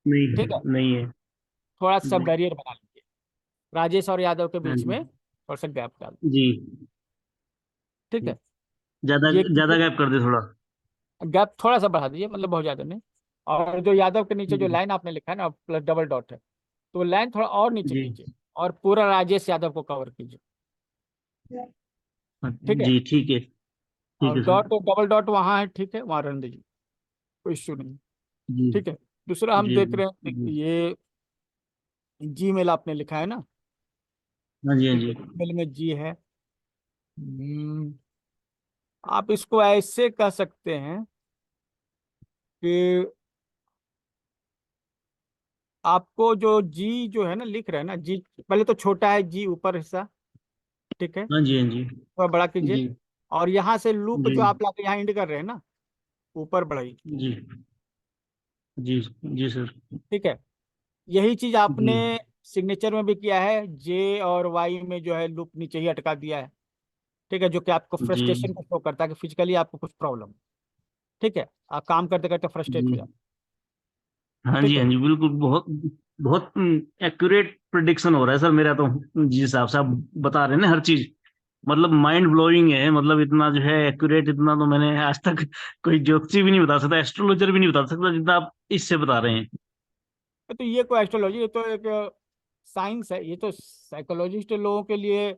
नहीं ठीक है। नहीं है। थोड़ा सा जी बैरियर बना लीजिए राजेश और यादव के हाँ बीच जी में, थोड़ा सा गैप डाल। जी ठीक है। ज्यादा ये ज्यादा गैप कर दे थोड़ा। गैप थोड़ा सा बढ़ा दीजिए, मतलब बहुत ज्यादा नहीं। और जो यादव के नीचे जो लाइन आपने लिखा है ना प्लस डबल डॉट है, तो लाइन थोड़ा और नीचे जी कीजिए और पूरा राजेश यादव को कवर कीजिए। ठीक है। जी ठीक और है सर। डॉट डबल डॉट वहाँ है, ठीक है, वहाँ रहने दीजिए, कोई इश्यू नहीं। जी ठीक है। दूसरा हम जी देख रहे हैं, जी। देखिए ये Gmail आपने लिखा है ना। हाँ जी हाँ ठीक जी। है, Gmail में जी है। हम्म, आप इसको ऐसे कह सकते हैं कि आपको जो जी जो है ना लिख रहे हैं ना, जी पहले तो छोटा है जी ऊपर हिस्सा, ठीक है, हाँ जी हाँ जी। थोड़ा बड़ा कीजिए। जी और यहाँ से लूप जी जो आप लाके यहाँ इंड कर रहे हैं ना, ऊपर बढ़ाइए। जी जी जी सर। ठीक है। यही चीज जी आपने सिग्नेचर में भी किया है, जे और वाई में जो है लूप नीचे ही अटका दिया है। ठीक है, जो कि आपको जी फ्रस्ट्रेशन को शो करता है कि फिजिकली आपको कुछ प्रॉब्लम। ठीक है, आप काम करते करते फ्रस्ट्रेट जी। हो जाते। हाँ जी ठीक हाँ है। जी बिल्कुल। बहुत बहुत एक्यूरेट प्रिडिक्शन हो रहा है सर मेरा तो। जिस हिसाब से आप बता रहे हैं ना हर चीज, मतलब माइंड ब्लोइंग है। मतलब इतना जो है एक्यूरेट, इतना तो मैंने आज तक कोई ज्योतिषी भी नहीं बता सकता, एस्ट्रोलॉजर भी नहीं बता सकता जितना आप इससे बता रहे हैं। तो ये कोई एस्ट्रोलॉजी, ये तो एक साइंस है, ये तो साइकोलॉजिस्ट लोगों के लिए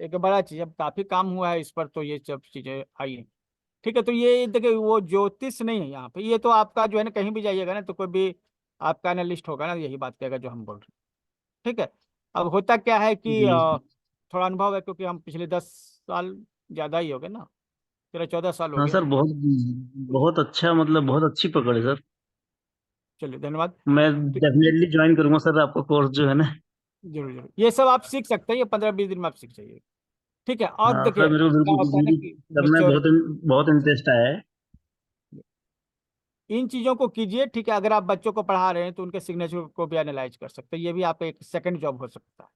एक बड़ा चीज। अब काफी काम हुआ है इस पर, तो ये सब चीजें आई हैं। ठीक है, तो ये देखिए वो ज्योतिष नहीं है यहाँ पे, ये तो आपका जो है ना, कहीं भी जाइएगा ना तो कोई भी आपका एनालिस्ट होगा ना यही बात कहेगा जो हम बोल रहे हैं। ठीक है। अब होता क्या है कि जी। थोड़ा अनुभव है, क्योंकि हम पिछले 10 साल, ज्यादा ही हो गए ना, 13-14 साल हो हाँ गया। सर बहुत बहुत अच्छा, मतलब बहुत अच्छी पकड़ है सर। चलिए धन्यवाद। मैं तो डेफिनेटली ज्वाइन करूंगा सर आपका कोर्स जो है ना। जरूर जरूर ये सब आप सीख सकते हैं, ये 15-20 दिन में आप सीख जाइए। ठीक है। और हाँ देखिए सर मेरे को क्या बिल्कुल होता है ना बिल्कुल कि करना है, बहुत मेच्योरिटी, बहुत इंटरेस्ट आया है। इन चीजों को कीजिए। ठीक है, अगर आप बच्चों को पढ़ा रहे हैं तो उनके सिग्नेचर को भी एनालाइज कर सकते हैं, ये भी आप एक सेकंड जॉब हो सकता है।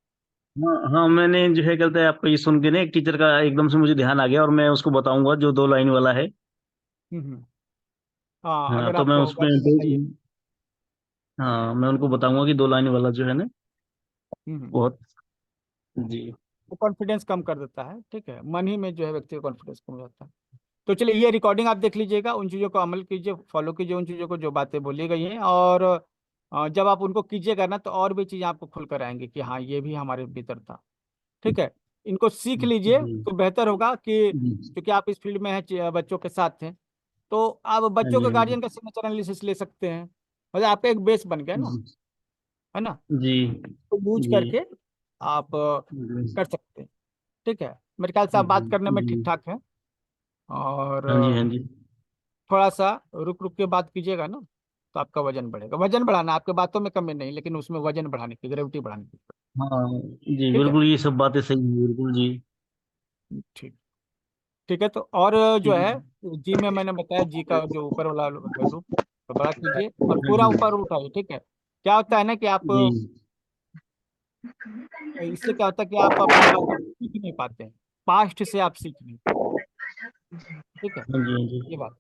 हाँ हाँ, मैंने जो है कहते हैं आपको ये सुन के ना एक टीचर का एकदम से मुझे ध्यान आ गया, और मैं उसको बताऊंगा जो 2 लाइन वाला है। हम्म। हाँ, हाँ अगर तो मैं आपको होगा उसमें तो बताइए। हाँ मैं उनको बताऊंगा कि 2 लाइन वाला जो है ना हम्म। बहुत। जी वो कॉन्फिडेंस कम कर देता है। ठीक है, मन ही में जो है व्यक्ति का कॉन्फिडेंस कम हो जाता है। तो चलिए ये रिकॉर्डिंग आप देख लीजिएगा, उन चीज़ों को अमल कीजिए, फॉलो कीजिए उन चीज़ों को जो बातें बोली गई हैं। और जब आप उनको कीजिएगा ना तो और भी चीज़ें आपको खुल कर आएंगी कि हाँ ये भी हमारे भीतर था। ठीक है, इनको सीख लीजिए जी तो बेहतर होगा कि जी। क्योंकि आप इस फील्ड में हैं, बच्चों के साथ हैं, तो आप हाँ बच्चों जी के हाँ जी। गार्जियन का सिग्नेचर एनालिसिस ले सकते हैं। मतलब आपका एक बेस बन गया ना, जी है ना। जी तो यूज जी करके आप कर सकते हैं। ठीक है, मेरे ख्याल से जी आप बात करने में जी। ठीक ठाक है। और हाँ जी हाँ जी। थोड़ा सा रुक रुक के बात कीजिएगा ना तो आपका वजन बढ़ेगा। वजन बढ़ाना, आपके बातों में कमी नहीं, लेकिन उसमें वजन बढ़ाने की, ग्रेविटी बढ़ाने की। हाँ जी ठीक है। बिल्कुल, ये सब बातें सही है बिल्कुल जी। ठीक। ठीक है, तो और जो ठीक है, है। जी में मैंने बताया, जी का जो ऊपर वाला लूप तो बड़ा कीजिए और हाँ पूरा जी ऊपर उठाइए। ठीक है, क्या होता है ना कि आप, जी। इससे क्या होता है कि आप अपनी बातों को सीख नहीं पाते हैं, पास्ट से आप सीख नहीं पाते। ठीक है, हाँ जी हाँ ये जी। बात,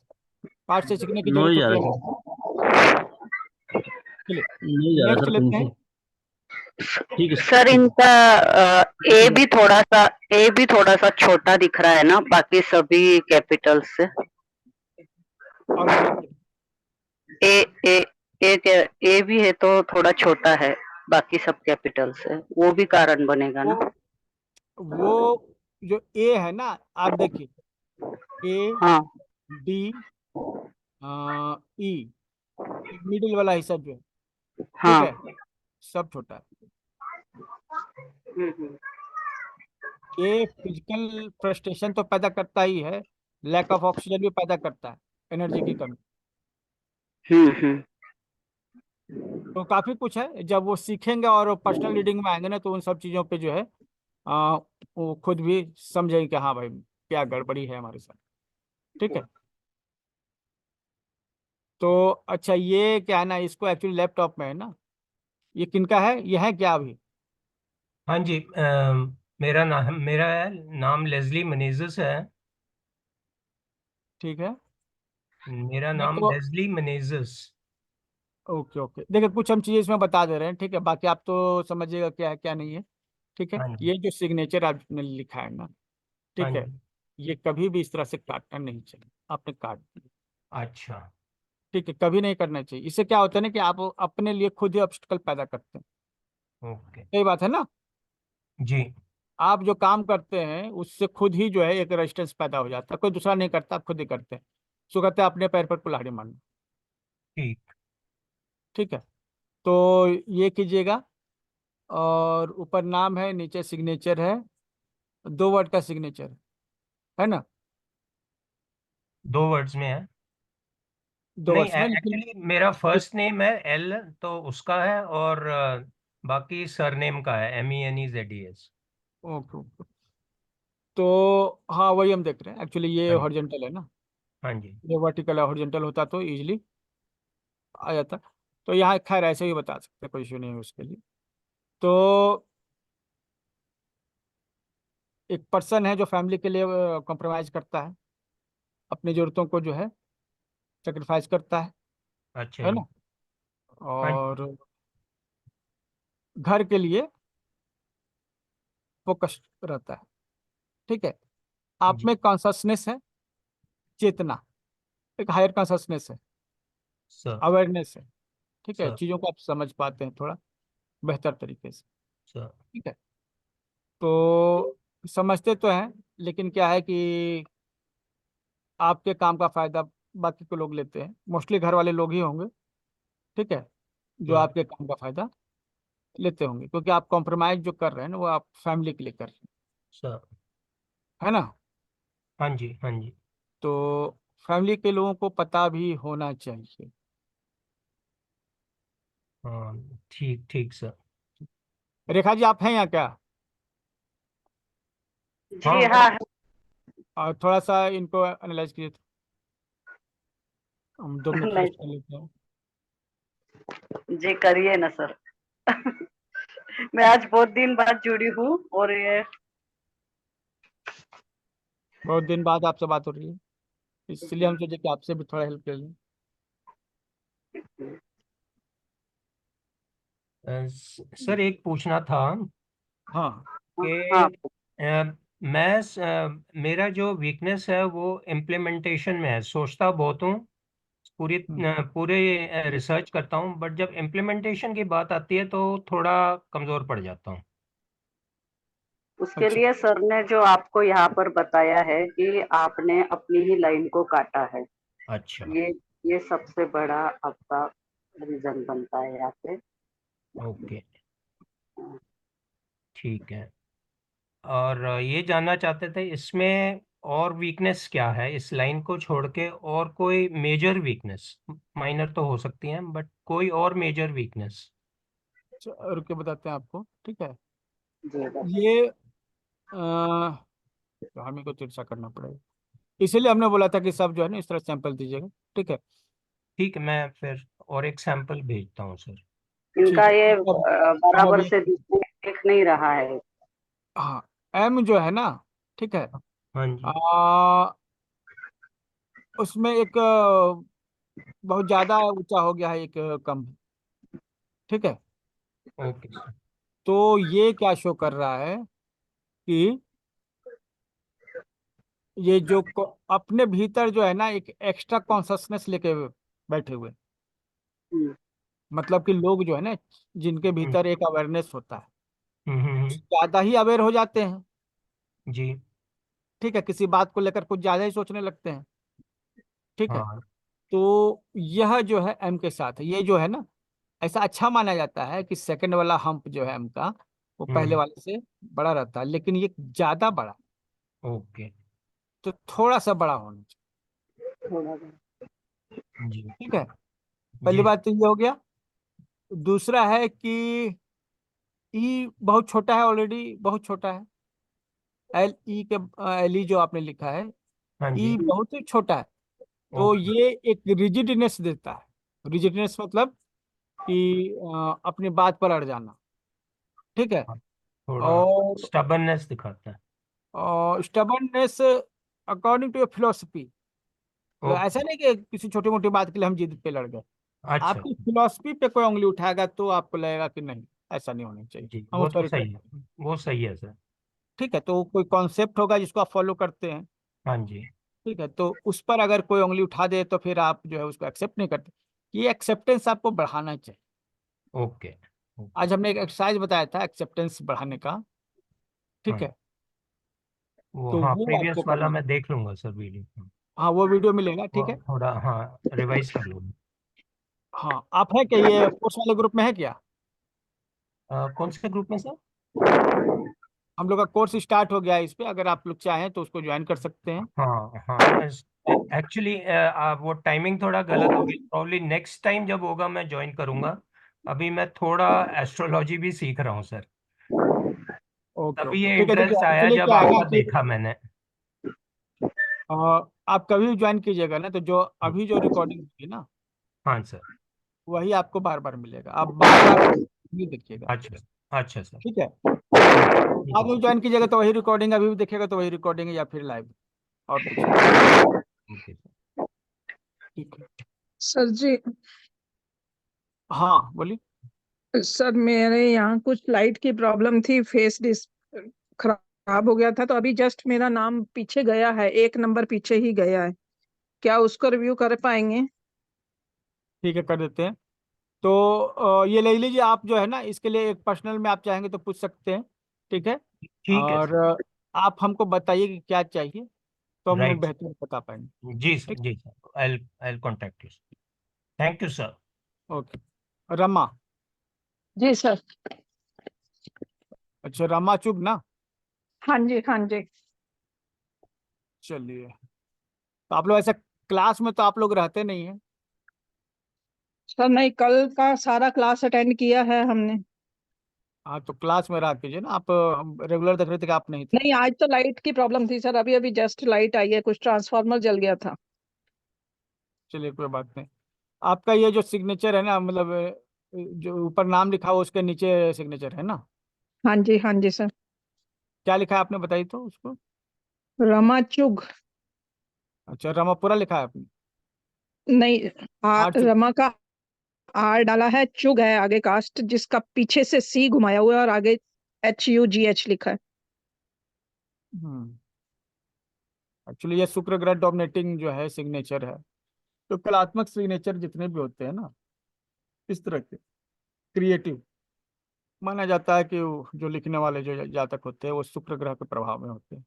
पास्ट से सीखने की जरूरत नॉइज आ होती रहा है है हमें। सर। चलिए नॉइज आ रहा है नेक्स्ट सर कहीं लेते से। हैं। ठीक है सर ठीक इनका ए चलिए भी थोड़ा सा ए भी थोड़ा सा छोटा दिख रहा है ना, बाकी सभी कैपिटल्स से। और बोलिए। ए ए ए भी है तो थोड़ा छोटा है, बाकी सब कैपिटल्स है, वो भी कारण बनेगा वो ना। वो जो ए है ना, आप देखिए, ए, हाँ। डी, ई, मिडिल वाला हिस्सा जो है, ठीक हाँ। है, सब छोटा है। हम्म। ये फिजिकल फ्रस्ट्रेशन तो पैदा करता ही है, लैक ऑफ ऑक्सीजन भी पैदा करता है, एनर्जी की कमी। हम्म। तो काफी कुछ है, जब वो सीखेंगे और पर्सनल रीडिंग में आएंगे ना तो उन सब चीजों पे जो है वो खुद भी समझेंगे कि हाँ भाई क्या गड़बड़ी है हमारे साथ। ठीक है। तो अच्छा, ये क्या है ना, इसको एक्चुअली लैपटॉप में है ना, ये किनका है, ये है क्या अभी। हाँ जी, मेरा नाम लेस्ली मनीजस है। ठीक है। मेरा नहीं नाम तो लेस्ली मनीजस। ओके ओके, देखिए कुछ हम चीज़ें इसमें बता दे रहे हैं। ठीक है, बाकी आप तो समझिएगा क्या है क्या नहीं है। ठीक है, हाँ जी। ये जो सिग्नेचर आपने लिखा है ना, हाँ ठीक है, जी। ये कभी भी इस तरह से काटना नहीं चाहिए, आपने काट दिया। अच्छा। ठीक है, कभी नहीं करना चाहिए। इससे क्या होता है ना कि आप अपने लिए खुद ही ऑब्स्टिकल पैदा करते हैं। ओके। सही बात है ना? जी। आप जो काम करते हैं उससे खुद ही जो है एक रेजिस्टेंस पैदा हो जाता है, कोई दूसरा नहीं करता, आप खुद ही करते हैं। सो कहते हैं अपने पैर पर कुल्हाड़ी मारना। ठीक। ठीक है, तो ये कीजिएगा। और ऊपर नाम है, नीचे सिग्नेचर है, 2 वर्ड का सिग्नेचर है ना? 2 वर्ड्स में है? 2 वर्ड नहीं, में, लेकिन एक्चुअली मेरा फर्स्ट नेम है एल, तो उसका है, और बाकी सरनेम का है MENEZES। Okay okay. तो हाँ, वही हम देख रहे हैं। एक्चुअली ये हाँ जी। हॉरिजॉन्टल है ना, हाँ जी। ये वर्टिकल है, हॉरिजॉन्टल होता तो इजीली आ जाता। तो यहाँ खैर ऐसे ही बता सकते हैं, कोई इशू नहीं है उसके लिए। तो एक पर्सन है जो फैमिली के लिए कॉम्प्रोमाइज करता है, अपनी जरूरतों को जो है सेक्रीफाइस करता अच्छा है जी। ना? हाँ जी। और घर के लिए फोकस रहता है। ठीक है, आप जी में कॉन्शसनेस है, चेतना, एक हायर कॉन्शसनेस है, सर। अवेयरनेस है। ठीक है, सर। चीज़ों को आप समझ पाते हैं थोड़ा बेहतर तरीके से। सर। ठीक है, तो समझते तो हैं, लेकिन क्या है कि आपके काम का फायदा बाकी के लोग लेते हैं, मोस्टली घर वाले लोग ही होंगे। ठीक है, जो सर। आपके काम का फायदा लेते होंगे, क्योंकि आप कॉम्प्रोमाइज जो कर रहे हैं ना वो आप फैमिली के लिए कर रहे सर। हैं, है ना? हाँ जी। हाँ जी। तो फैमिली के लोगों को पता भी होना चाहिए। हाँ, ठीक ठीक सर। रेखा जी, आप हैं यहाँ क्या? हाँ जी मैं। हाँ। और थोड़ा सा इनको एनालाइज कीजिए, हम 2 मिनट नहीं रेस्ट कर लेते हैं। जी, करिए ना सर। मैं आज बहुत दिन बाद जुड़ी हूँ, और ये बहुत दिन बाद आपसे बात हो रही है, इसलिए हम सोचे कि आपसे भी थोड़ा हेल्प ले लें। सर एक पूछना था हाँ हाँ। कि मेरा जो वीकनेस है वो इम्प्लीमेंटेशन में है। सोचता बहुत हूँ, हम्म, पूरे रिसर्च करता हूँ, बट जब इम्प्लीमेंटेशन की बात आती है तो थोड़ा कमजोर पड़ जाता हूँ। उसके अच्छा। लिए सर ने जो आपको यहाँ पर बताया है कि आपने अपनी ही लाइन को काटा है, अच्छा। ये ये सबसे बड़ा आपका रीजन बनता है यहाँ पे। ओके। ठीक है। और ये जानना चाहते थे इसमें और वीकनेस क्या है, इस लाइन को छोड़ के और कोई मेजर वीकनेस? माइनर तो हो सकती हैं, बट कोई और मेजर वीकनेस? रुक के बताते हैं आपको। ठीक है, जी बस। ये हमें को तिरछा करना पड़ेगा, इसीलिए हमने बोला था कि सब जो है ना इस तरह सैंपल दीजिएगा। ठीक है। ठीक है, मैं फिर और एक सैंपल भेजता हूँ सर। इनका ठीक है, ये अब बराबर अभी से दिख नहीं रहा है। हाँ, एम जो है ना, ठीक है, हाँ जी। उसमें एक बहुत ज्यादा ऊंचा हो गया है, एक कम। ठीक है, ओके सर। तो ये क्या शो कर रहा है कि ये जो अपने भीतर जो है ना एक एक्स्ट्रा कॉन्शसनेस लेके बैठे हुए, हम्म, मतलब कि लोग जो है ना जिनके हम्म। भीतर एक अवेयरनेस होता है, हम्म। ज्यादा ही अवेयर हो जाते हैं। जी। ठीक है, किसी बात को लेकर कुछ ज्यादा ही सोचने लगते हैं। ठीक है, हाँ। तो यह जो है एम के साथ है, ये जो है ना ऐसा अच्छा माना जाता है कि सेकंड वाला हम्प जो है एम का वो पहले हम्म। वाले से बड़ा रहता है, लेकिन ये ज्यादा बड़ा, ओके। तो थोड़ा सा बड़ा होना चाहिए। थोड़ा सा। जी। ठीक है, पहली जी। बात तो ये हो गया। दूसरा है कि ई बहुत छोटा है, ऑलरेडी बहुत छोटा है। एल ई के एल ई जो आपने लिखा है, हाँ जी। ई बहुत ही छोटा है। तो ओके। ये एक रिजिडनेस देता है। रिजिडनेस मतलब कि अपनी बात पर अड़ जाना। ठीक है, हाँ, थोड़ा और स्टबननेस दिखाता है। स्टबर्ननेस अकॉर्डिंग टू फिलोसफी, ऐसा ओके। नहीं कि किसी छोटी मोटी बात के लिए हम जिद पे लड़ गए। अच्छा। आपकी फिलोसफी पे कोई उंगली उठाएगा तो आपको लगेगा कि नहीं, ऐसा नहीं होना चाहिए, जी, हम वो उस पर तो रिटर्न। सही है। वो सही है सर। ठीक है, तो कोई कॉन्सेप्ट होगा जिसको आप फॉलो करते हैं, हाँ जी। ठीक है, तो उस पर अगर कोई उंगली उठा दे तो फिर आप जो है उसको एक्सेप्ट नहीं करते। ये एक्सेप्टेंस आपको बढ़ाना चाहिए। ओके। ओके। आज हमने एक एक्सरसाइज बताया था एक्सेप्टेंस बढ़ाने का, ठीक हाँ, है, वो तो हाँ वो प्रीवियस आपको वाला करना। मैं देख लूंगा सर वीडियो। हाँ, वो वीडियो मिलेगा, ठीक वो है। थोड़ा हाँ रिवाइज कर लूंगा। हाँ, आप है क्या, ये कोर्स वाले ग्रुप में है क्या? कौन से ग्रुप में सर? हम लोग का कोर्स स्टार्ट हो गया है इस पे, अगर आप लोग चाहें तो उसको ज्वाइन कर सकते हैं। हाँ हाँ, एक्चुअली वो टाइमिंग थोड़ा गलत हो गई, प्रॉब्ली नेक्स्ट टाइम जब होगा मैं ज्वाइन करूंगा। अभी मैं थोड़ा एस्ट्रोलॉजी भी सीख रहा हूँ सर, ओके तभी ओके, ये ठीक है, देखिए इंटरेस्ट आया एक्चुअली जब क्या है ना आपका कि देखा मैंने। अ, आप कभी भी ज्वाइन कीजिएगा ना, तो जो अभी जो रिकॉर्डिंग होगी ना, हाँ सर। वही आपको बार बार मिलेगा, आप बार बार भी देखिएगा। अच्छा। अच्छा सर। ठीक है, ठीक आप है भी सर। ज्वाइन कीजिएगा तो वही रिकॉर्डिंग, अभी भी देखिएगा तो वही रिकॉर्डिंग है, या फिर लाइव, और कुछ नहीं। Okay sir. ठीक है, सर जी, हाँ बोलिए। सर मेरे यहाँ कुछ लाइट की प्रॉब्लम थी, फेस डिस खराब हो गया था, तो अभी जस्ट मेरा नाम पीछे गया है, एक नंबर पीछे ही गया है। क्या उसको रिव्यू कर पाएंगे? ठीक है, कर देते हैं। तो ये ले लीजिए आप, जो है ना इसके लिए एक पर्सनल में आप चाहेंगे तो पूछ सकते हैं, ठीक है। ठीक है और सर। आप हमको बताइए कि क्या चाहिए, तो हम राइट। बेहतर बता पाएंगे। जी सर, ठीक, जी sir, I contact you. Thank you sir. Okay. Rama, जी सर। अच्छा रमा चुग ना। हाँ जी, हाँ जी। चलिए, तो आप लोग ऐसा क्लास में तो आप लोग रहते नहीं हैं। सर नहीं, कल का सारा क्लास अटेंड किया है हमने। हाँ, तो क्लास में रहा कीजिए ना आप, हम रेगुलर देख रहे थे कि आप नहीं थे। नहीं, आज तो लाइट की प्रॉब्लम थी सर, अभी अभी जस्ट लाइट आई है, कुछ ट्रांसफार्मर जल गया था। चलिए, कोई बात नहीं। आपका ये जो सिग्नेचर है ना, मतलब जो ऊपर नाम लिखा हो उसके नीचे सिग्नेचर है ना, हाँ जी, हाँ जी सर। क्या लिखा है आपने, बताइए तो उसको। रमा चुग। अच्छा, रमा पूरा लिखा है आपने? नहीं, आर चुग। रमा का आर डाला है, चुग है आगे कास्ट, जिसका पीछे से सी घुमाया हुआ है और आगे HUGH लिखा है। हम्म, एक्चुअली ये शुक्र ग्रह डोमिनेटिंग जो है सिग्नेचर है। तो कलात्मक सिग्नेचर जितने भी होते हैं ना, इस तरह के क्रिएटिव, माना जाता है कि जो लिखने वाले जो जातक होते हैं वो शुक्र ग्रह के प्रभाव में होते हैं।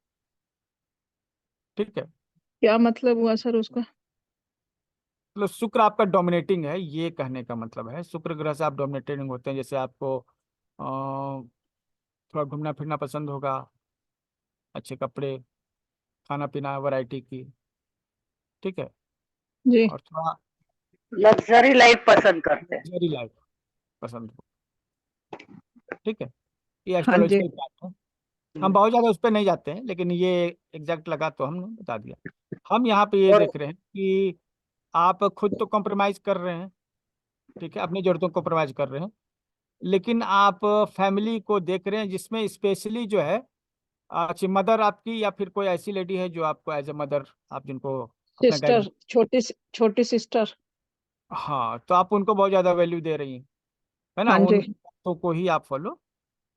ठीक है, क्या मतलब हुआ सर उसका? मतलब शुक्र आपका डोमिनेटिंग है, ये कहने का मतलब है, शुक्र ग्रह से आप डोमिनेटिंग होते हैं। जैसे आपको थोड़ा घूमना फिरना पसंद होगा, अच्छे कपड़े, खाना पीना वैरायटी की, ठीक है, जी। और थोड़ा लग्जरी लाइफ पसंद करते हैं। लग्जरी लाइफ पसंद हो, ठीक है। ये हाँ जी। एस्ट्रोलॉजिकल बात है, हम बहुत ज़्यादा उस पर नहीं जाते हैं, लेकिन ये एग्जैक्ट लगा तो हमने बता दिया। हम यहाँ पे ये और देख रहे हैं कि आप खुद तो कॉम्प्रोमाइज़ कर रहे हैं, ठीक है, अपनी ज़रूरतों को कॉम्प्रोमाइज़ कर रहे हैं, लेकिन आप फैमिली को देख रहे हैं जिसमें स्पेशली जो है, अच्छी मदर आपकी या फिर कोई ऐसी लेडी है जो आपको एज ए मदर, आप जिनको अपना गाइड। सिस्टर, छोटी सिस्टर। हाँ, तो आप उनको बहुत ज़्यादा वैल्यू दे रही हैं, है ना, हाँ उन जी। बातों को ही आप फॉलो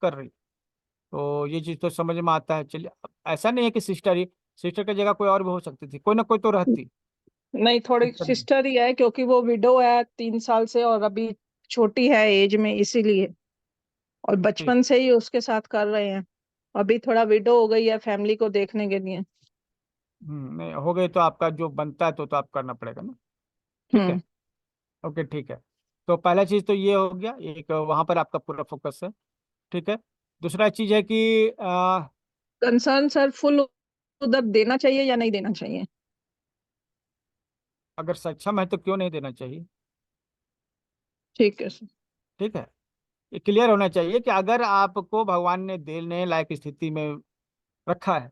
कर रही। तो ये चीज़ तो समझ में आता है। चलिए, अब ऐसा नहीं है कि सिस्टर ही, सिस्टर की जगह कोई और भी हो सकती थी, कोई ना कोई तो रहती। नहीं, थोड़ी सिस्टर ही है, क्योंकि वो विडो है 3 साल से और अभी छोटी है एज में, इसीलिए। और ठीक, बचपन से ही उसके साथ कर रहे हैं, अभी थोड़ा विडो हो गई है फैमिली को देखने के लिए। नहीं हो गई तो आपका जो बनता है तो आप करना पड़ेगा ना। ठीक है, हम्म। ओके, ठीक है। तो पहला चीज़ तो ये हो गया, एक वहाँ पर आपका पूरा फोकस है, ठीक है। दूसरा चीज़ है कि कंसर्न सर, फुल उधर देना चाहिए या नहीं देना चाहिए? अगर सक्षम है तो क्यों नहीं देना चाहिए, ठीक है सर। ठीक है। ये क्लियर होना चाहिए कि अगर आपको भगवान ने देने लायक स्थिति में रखा है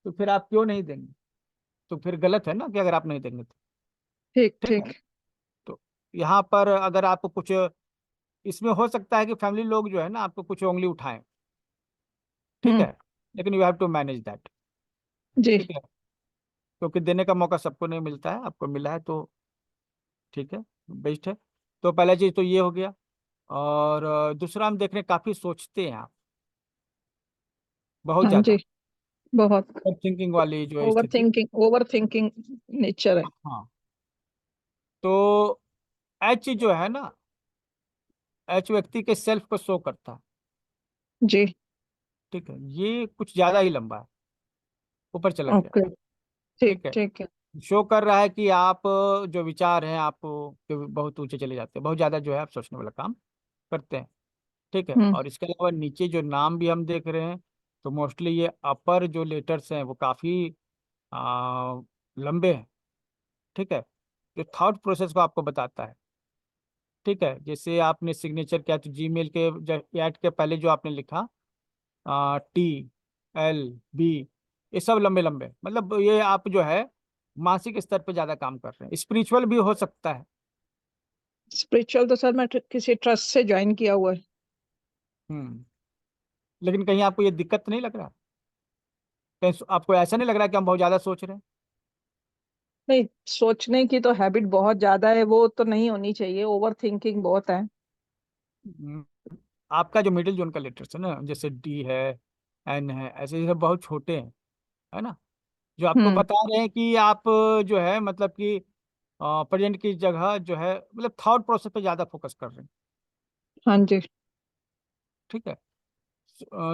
तो फिर आप क्यों नहीं देंगे, तो फिर गलत है ना कि अगर आप नहीं देंगे तो। ठीक ठीक है, ठीक। तो यहाँ पर अगर आपको कुछ, इसमें हो सकता है कि फैमिली लोग जो है ना आपको कुछ उंगली उठाएं, ठीक हम्म। है, लेकिन you have to manage that. जी। ठीक है, क्योंकि देने का मौका सबको नहीं मिलता है, आपको मिला है तो ठीक है, बेस्ट है। तो पहला चीज़ तो ये हो गया। और दूसरा हम देख रहे हैं, काफ़ी सोचते हैं आप, बहुत हाँ जी। ज़्यादा, बहुत थिंकिंग वाली जो है स्थिति। ओवर थिंकिंग नेचर है। हाँ, तो एच जो है ना, एच व्यक्ति के सेल्फ को शो करता है। जी। ठीक है, ये कुछ ज्यादा ही लंबा है, ऊपर चला गया। ओके। ठीक ठीक है, ठीक है। शो कर रहा है कि आप जो विचार हैं आप के बहुत ऊंचे चले जाते हैं, बहुत ज्यादा जो है आप सोचने वाला काम करते हैं। ठीक है, हम्म। और इसके अलावा नीचे जो नाम भी हम देख रहे हैं, तो मोस्टली ये अपर जो लेटर्स हैं वो काफी लंबे हैं। ठीक है, जो थॉट प्रोसेस को आपको बताता है। ठीक है, जैसे आपने सिग्नेचर किया तो जीमेल के ऐड के पहले जो आपने लिखा TLB, ये सब लंबे लंबे, मतलब ये आप जो है मानसिक स्तर पे ज्यादा काम कर रहे हैं। स्पिरिचुअल भी हो सकता है। स्पिरिचुअल तो सर मैं किसी ट्रस्ट से ज्वाइन किया हुआ है। हम्म, लेकिन कहीं आपको ये दिक्कत नहीं लग रहा, कहीं आपको ऐसा नहीं लग रहा कि हम बहुत ज्यादा सोच रहे हैं? नहीं, सोचने की तो हैबिट बहुत ज्यादा है, वो तो नहीं होनी चाहिए, ओवर थिंकिंग बहुत है। हम्म, आपका जो मिडिल जोन का लेटर्स है ना, जैसे D है, N है, ऐसे ये सब बहुत छोटे हैं, है ना, जो आपको हम्म। बता रहे हैं कि आप जो है मतलब कि प्रेजेंट की जगह जो है मतलब थॉट प्रोसेस पे ज्यादा फोकस कर रहे हैं। हाँ जी। ठीक है,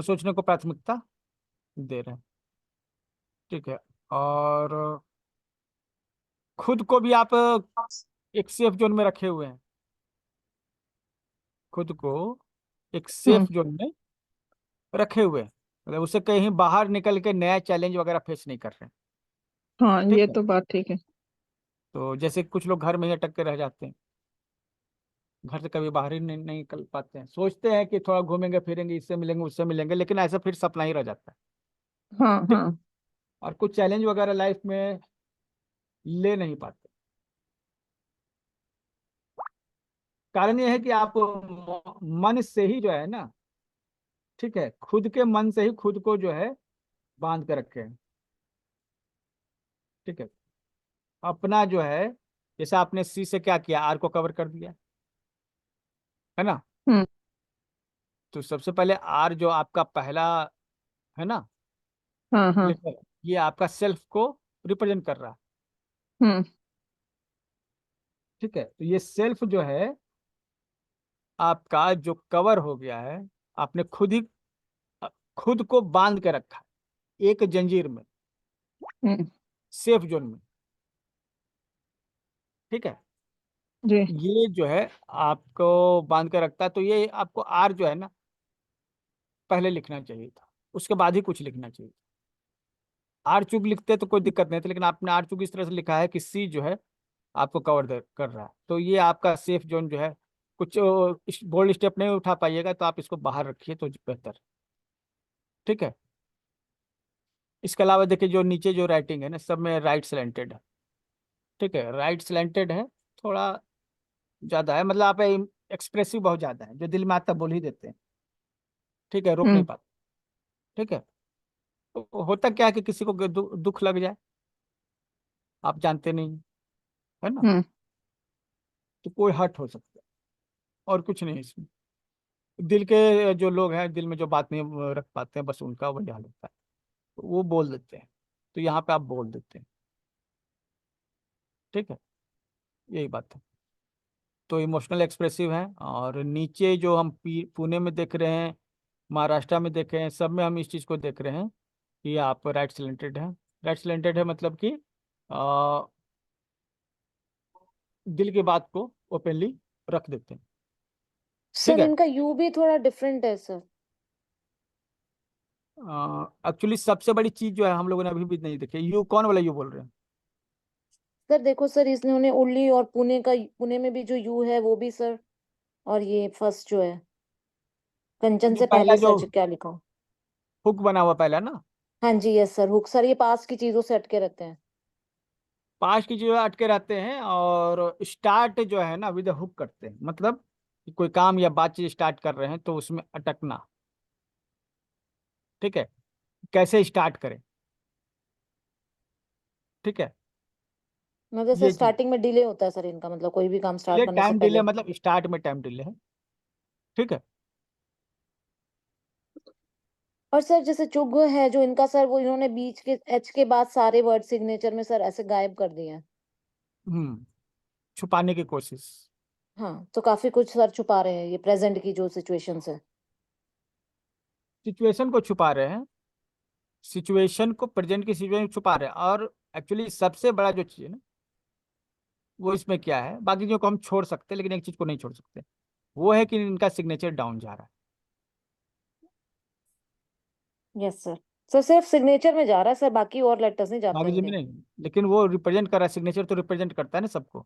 सोचने को प्राथमिकता दे रहे हैं। ठीक है, और खुद को भी आप एक सेफ जोन में रखे हुए हैं, खुद को एक हम्म। सेफ जोन में रखे हुए हैं, मतलब उससे कहीं बाहर निकल के नया चैलेंज वगैरह फेस नहीं कर रहे हैं। हाँ, ठीक ये है, तो बात ठीक है। तो जैसे कुछ लोग घर में ही अटक के रह जाते हैं, घर से कभी बाहर ही नहीं निकल पाते हैं, सोचते हैं कि थोड़ा घूमेंगे फिरेंगे, इससे मिलेंगे उससे मिलेंगे, लेकिन ऐसा फिर सपना ही रह जाता है। हाँ ठीक, हाँ। और कुछ चैलेंज वगैरह लाइफ में ले नहीं पाते। कारण यह है कि आप मन से ही जो है ना, ठीक है, खुद के मन से ही खुद को जो है बांध के रखे हैं। ठीक है, अपना जो है, जैसे आपने C से क्या किया, R को कवर कर दिया, है ना, हम्म। तो सबसे पहले R जो आपका पहला है ना हाँ हाँ। लेटर, ये आपका सेल्फ को रिप्रेजेंट कर रहा है। हम्म। ठीक है, तो ये सेल्फ जो है आपका जो कवर हो गया है, आपने खुद ही खुद को बांध के रखा है एक जंजीर में, हम्म। सेफ जोन में। ठीक है, जी। ये जो है आपको बांध के रखता है, तो ये आपको R जो है ना पहले लिखना चाहिए था, उसके बाद ही कुछ लिखना चाहिए। R चूक लिखते तो कोई दिक्कत नहीं थी, लेकिन आपने R चूक इस तरह से लिखा है कि C जो है आपको कवर कर रहा है, तो ये आपका सेफ जोन जो है। कुछ बोल्ड स्टेप नहीं उठा पाइएगा तो आप इसको बाहर रखिए तो बेहतर। ठीक है, इसके अलावा देखिए जो नीचे जो राइटिंग है ना, सब में राइट स्लैंटेड है। ठीक है, राइट स्लैंटेड है, थोड़ा ज्यादा है, मतलब आप एक्सप्रेसिव बहुत ज्यादा है, जो दिल में आता बोल ही देते हैं। ठीक है, रोक नहीं हम्म। पाते। ठीक है, तो होता क्या है कि किसी को दुख लग जाए, आप जानते नहीं, है ना, हम्म। तो कोई हर्ट हो सकता है, और कुछ नहीं इसमें। दिल के जो लोग हैं, दिल में जो बात नहीं रख पाते हैं, बस उनका वही हाल होता है, तो वो बोल देते हैं, तो यहाँ पे आप बोल देते हैं। ठीक है, यही बात है। तो इमोशनल एक्सप्रेसिव है, और नीचे जो हम पुणे में देख रहे हैं, महाराष्ट्र में देख रहे हैं, सब में हम इस चीज़ को देख रहे हैं कि आप राइट स्लैंटेड है। राइट स्लैंटेड है मतलब कि आ, दिल की बात को ओपनली रख देते हैं। ठीक सर है, इनका यू भी थोड़ा डिफरेंट है सर। एक्चुअली सबसे बड़ी चीज जो है हम लोगों ने अभी भी नहीं देखी, यू कौन वाला यू बोल रहे हैं? सर देखो सर, इन्होंने उर्ली और पुणे का, पुणे में भी जो यू है वो भी सर, और ये फर्स्ट जो है कंचन जो से पहला पहले जो सर क्या लिखा हो। हुक बना हुआ पहला ना, हाँ जी यस सर, हुक सर, ये पास की चीजों से अटके रहते हैं। पास की चीजें अटके रहते हैं, और स्टार्ट जो है ना विद हुक करते हैं, मतलब कि कोई काम या बातचीत स्टार्ट कर रहे हैं तो उसमें अटकना। ठीक है, कैसे स्टार्ट करें? ठीक है, मतलब सर ये चीज स्टार्टिंग में डिले होता है सर इनका, मतलब कोई भी काम स्टार्ट डिले, करने से टाइम डिले, पहले। मतलब स्टार्ट में टाइम डिले है। ठीक है, और सर जैसे चुग है जो इनका सर, वो इन्होंने बीच के एच के बाद सारे वर्ड सिग्नेचर में सर ऐसे गायब कर दिए हैं। छुपाने की कोशिश। हाँ, तो काफी कुछ सर छुपा रहे हैं ये प्रेजेंट की जो सिचुएशंस है। सिचुएशन को छुपा रहे हैं, सिचुएशन को, प्रेजेंट की सिचुएशन छुपा रहे हैं। और एक्चुअली सबसे बड़ा जो चीज है ना, वो इसमें क्या है, बाकी जो को हम छोड़ सकते हैं लेकिन एक चीज को नहीं छोड़ सकते, वो है कि इनका सिग्नेचर डाउन जा रहा है। Yes sir. सर सिर्फ सिग्नेचर में जा रहा है सर, बाकी और लेटर्स नहीं जाते बाकी जी में इनके। नहीं, लेकिन वो रिप्रेजेंट कर रहा है, सिग्नेचर तो रिप्रेजेंट करता है ना सबको।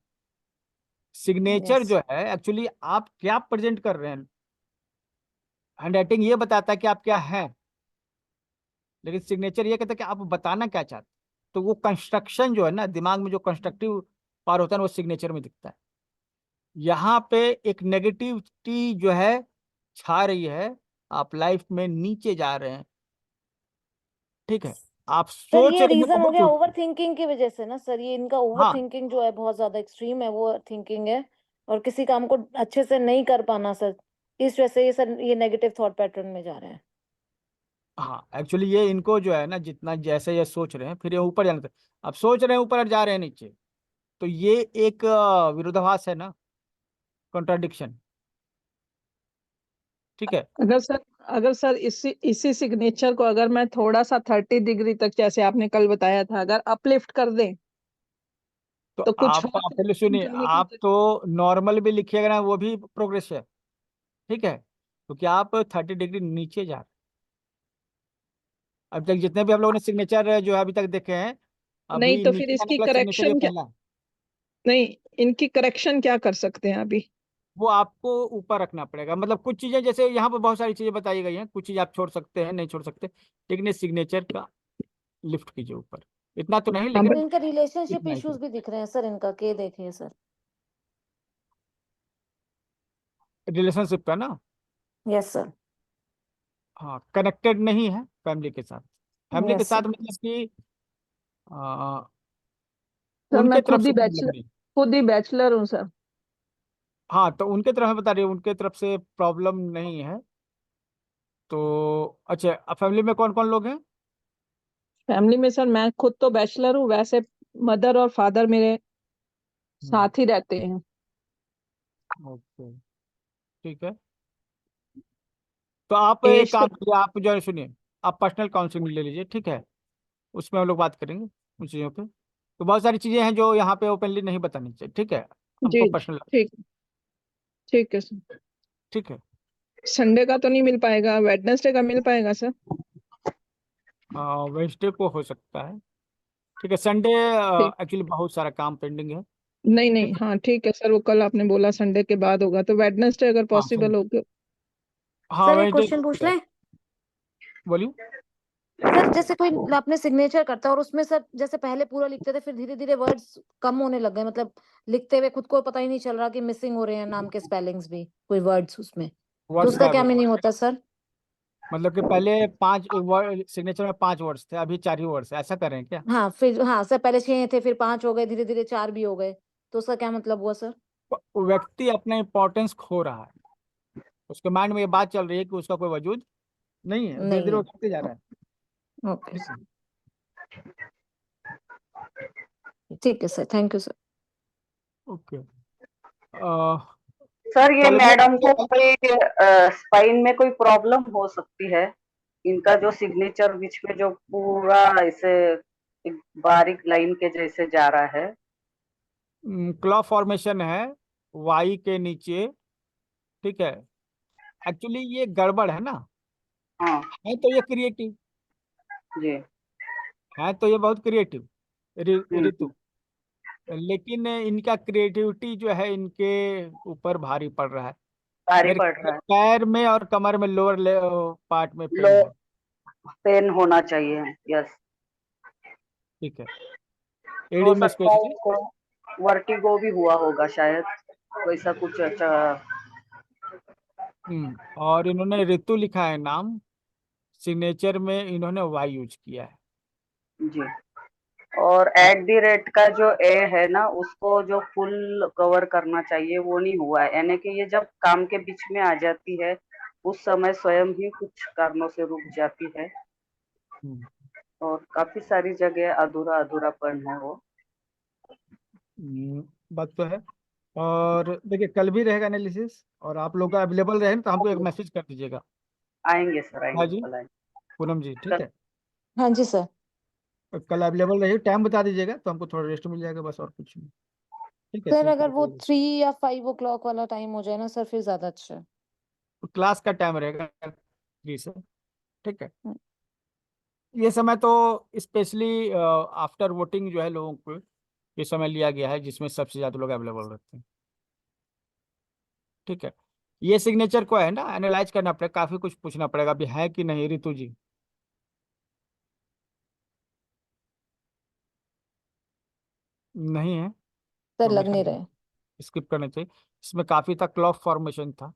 Signature yes. जो है एक्चुअली आप क्या प्रेजेंट कर रहे हैं, हैंडराइटिंग ये बताता है कि आप क्या हैं, लेकिन सिग्नेचर ये कहता है कि आप बताना क्या चाहते हैं। तो वो कंस्ट्रक्शन जो है ना, दिमाग में जो कंस्ट्रक्टिव पावर होता है ना, वो सिग्नेचर में दिखता है। यहाँ पे एक नेगेटिविटी जो है छा रही है, आप लाइफ में नीचे जा रहे हैं, ठीक है, आप सर सोच ये रहे हैं रीजन हो बहुत गया ऊंचा। ओवर थिंकिंग की वजह से ना सर, ये इनका ओवर हाँ थिंकिंग जो है बहुत ज्यादा एक्सट्रीम है, वो थिंकिंग है। और किसी काम को अच्छे से नहीं कर पाना सर, इस वजह से ये सर ये नेगेटिव थॉट पैटर्न में जा रहे हैं। हाँ, एक्चुअली ये इनको जो है ना, जितना जैसे ये सोच रहे हैं फिर ये ऊपर जाने, अब सोच रहे हैं ऊपर जा रहे हैं नीचे, तो ये एक विरोधाभास है ना, कॉन्ट्राडिक्शन, ठीक है। अगर सर इसी सिग्नेचर को अगर मैं थोड़ा सा 30 डिग्री तक, जैसे आपने कल बताया था, अगर अपलिफ्ट कर दें तो तो कुछ आप और पहले सुनिए, जाने की आप तो नॉर्मल भी लिखिएगा ना, वो भी प्रोग्रेस है, ठीक है, क्योंकि आप 30 डिग्री नीचे जा रहे हैं। अब तक जितने भी आप लोगों ने सिग्नेचर जो है अभी तक देखे हैं, नहीं अभी तो फिर नीचे जाने इसकी वाला सिग्नेचर ये करेक्शन क्या? पहला है। नहीं, इनकी करेक्शन क्या कर सकते हैं अभी? वो आपको ऊपर रखना पड़ेगा, मतलब कुछ चीजें, जैसे यहाँ पर बहुत सारी चीजें बताई गई हैं, कुछ चीज आप छोड़ सकते हैं, नहीं छोड़ सकते, लेकिन ये सिग्नेचर का लिफ्ट कीजिए ऊपर, इतना तो नहीं हाँ सर लेकिन बट इनके रिलेशनशिप इतना ही इश्यूज कीजिए। भी दिख रहे हैं सर इनका, के देखिए सर। रिलेशनशिप का ना, यस सर। हाँ, कनेक्टेड नहीं है फैमिली के साथ, फैमिली के यस साथ सर। मतलब कि आ, सर मैं उनके तरफ से मतलब नहीं। खुद ही बैचलर हूँ सर। हाँ, तो उनके तरफ बता रही है, उनके तरफ से प्रॉब्लम नहीं है। तो अच्छा, फैमिली में कौन कौन लोग हैं? फैमिली में सर मैं खुद तो बैचलर हूँ, वैसे मदर और फादर मेरे साथ ही रहते हैं। ओके, ठीक है। तो आप एक एज तो काम करिए, आप जो है सुनिए, आप पर्सनल काउंसलिंग ले लीजिए, ठीक है, उसमें हम लोग बात करेंगे उन चीज़ों पे। तो बहुत सारी चीज़ें हैं जो यहाँ पे ओपनली नहीं बतानी चाहिए, ठीक है, हमको जी पर्सनल, ठीक, ठीक है सर। ठीक है। संडे का तो नहीं मिल पाएगा, वेडनेसडे का मिल पाएगा सर? वेंसडे को हो सकता है, ठीक है। संडे ठीक, एक्चुअली बहुत सारा काम पेंडिंग है, नहीं नहीं, ठीक है। हाँ ठीक है सर, वो कल आपने बोला संडे के बाद होगा, तो वेडनेसडे अगर हाँ पॉसिबल हो तो। हाँ, सर एक वेंसडे क्वेश्चन पूछ है, लें? बोलिए। सर जैसे कोई आपने सिग्नेचर करता है और उसमें सर जैसे पहले पूरा लिखते थे, फिर धीरे धीरे वर्ड्स कम होने लग गए, मतलब लिखते हुए खुद को पता ही नहीं चल रहा कि मिसिंग हो रहे हैं नाम के स्पेलिंग्स भी, कोई वर्ड्स उसमें, तो वर्ड्स उसका गायब क्या हो गए, मीनिंग होता है सर? मतलब कि पहले 5 वर्ड सिग्नेचर में 5 वर्ड्स थे, अभी 4 ही वर्ड्स है, ऐसा कर रहे हैं क्या? हाँ फिर, हाँ सर पहले 6 थे, फिर 5 हो गए, धीरे धीरे 4 भी हो गए, तो उसका क्या मतलब हुआ सर? वो व्यक्ति अपना इंपॉर्टेंस खो रहा है, उसके माइंड में ये बात चल रही है कि उसका कोई वजूद नहीं है, धीरे नहीं धीरे है। वो घटते जा रहा है, ओके ठीक है। ठीक है sir, thank you sir. Okay, sir ये कल मैडम को में कोई स्पाइन में कोई प्रॉब्लम हो सकती है? इनका जो सिग्नेचर बीच में जो पूरा ऐसे एक बारीक लाइन के जैसे जा रहा है। क्लॉ फॉर्मेशन है वाई के नीचे, ठीक है। एक्चुअली ये गड़बड़ है ना, हाँ है तो ये क्रिएटिव, जी। है तो ये बहुत क्रिएटिव, हम्म, ऋतु, लेकिन इनका क्रिएटिविटी जो है इनके ऊपर भारी पड़ रहा है। भारी मेरे पड़ रहा है। पैर में और कमर में, लोअर पार्ट में लो पेन है, पेन होना चाहिए, यस। ठीक है। हो एडी में सकता है स्पेशली। इसको वर्टिगो भी हुआ होगा शायद, वैसा कुछ। अच्छा और इन्होंने ऋतु लिखा है नाम, सिग्नेचर में इन्होंने वाई यूज किया है। जी। और एट द रेट का जो ए है ना, उसको जो फुल कवर करना चाहिए वो नहीं हुआ है, यानी कि ये जब काम के बीच में आ जाती है उस समय स्वयं ही कुछ कारणों से रुक जाती है हम्म, और काफी सारी जगह अधूरा अधूरापन है वो। बात तो है। और देखिए कल भी रहेगा एनालिसिस, और आप लोग का अवेलेबल रहे तो हमको एक मैसेज कर दीजिएगा। आएंगे सर, हाँ आएंगे, जी, कल आएंगे। पूनम जी, ठीक कल है। हाँ जी सर। कल अवेलेबल रहिए, टाइम बता दीजिएगा तो हमको थोड़ा रेस्ट मिल जाएगा, बस और कुछ नहीं। ठीक है, सर सिंपल अगर वो 3 या 5 o'clock वाला टाइम हो जाए ना सर, फिर ज्यादा अच्छा है। क्लास का टाइम रहेगा 3 से। ठीक है। हम्म। ये समय तो स्पेशली आफ्टर वोटिंग जो है लोगों को ये समय लिया गया है, जिसमें सबसे ज्यादा लोग अवेलेबल रहते हैं। ठीक है। ये सिग्नेचर को है ना एनालाइज करना पड़ेगा, काफी कुछ पूछना पड़ेगा अभी है कि नहीं, रितु जी। नहीं है सर तो लग नहीं बेटा रहे। स्किप करना चाहिए। इसमें काफी था, क्लॉक फॉर्मेशन था।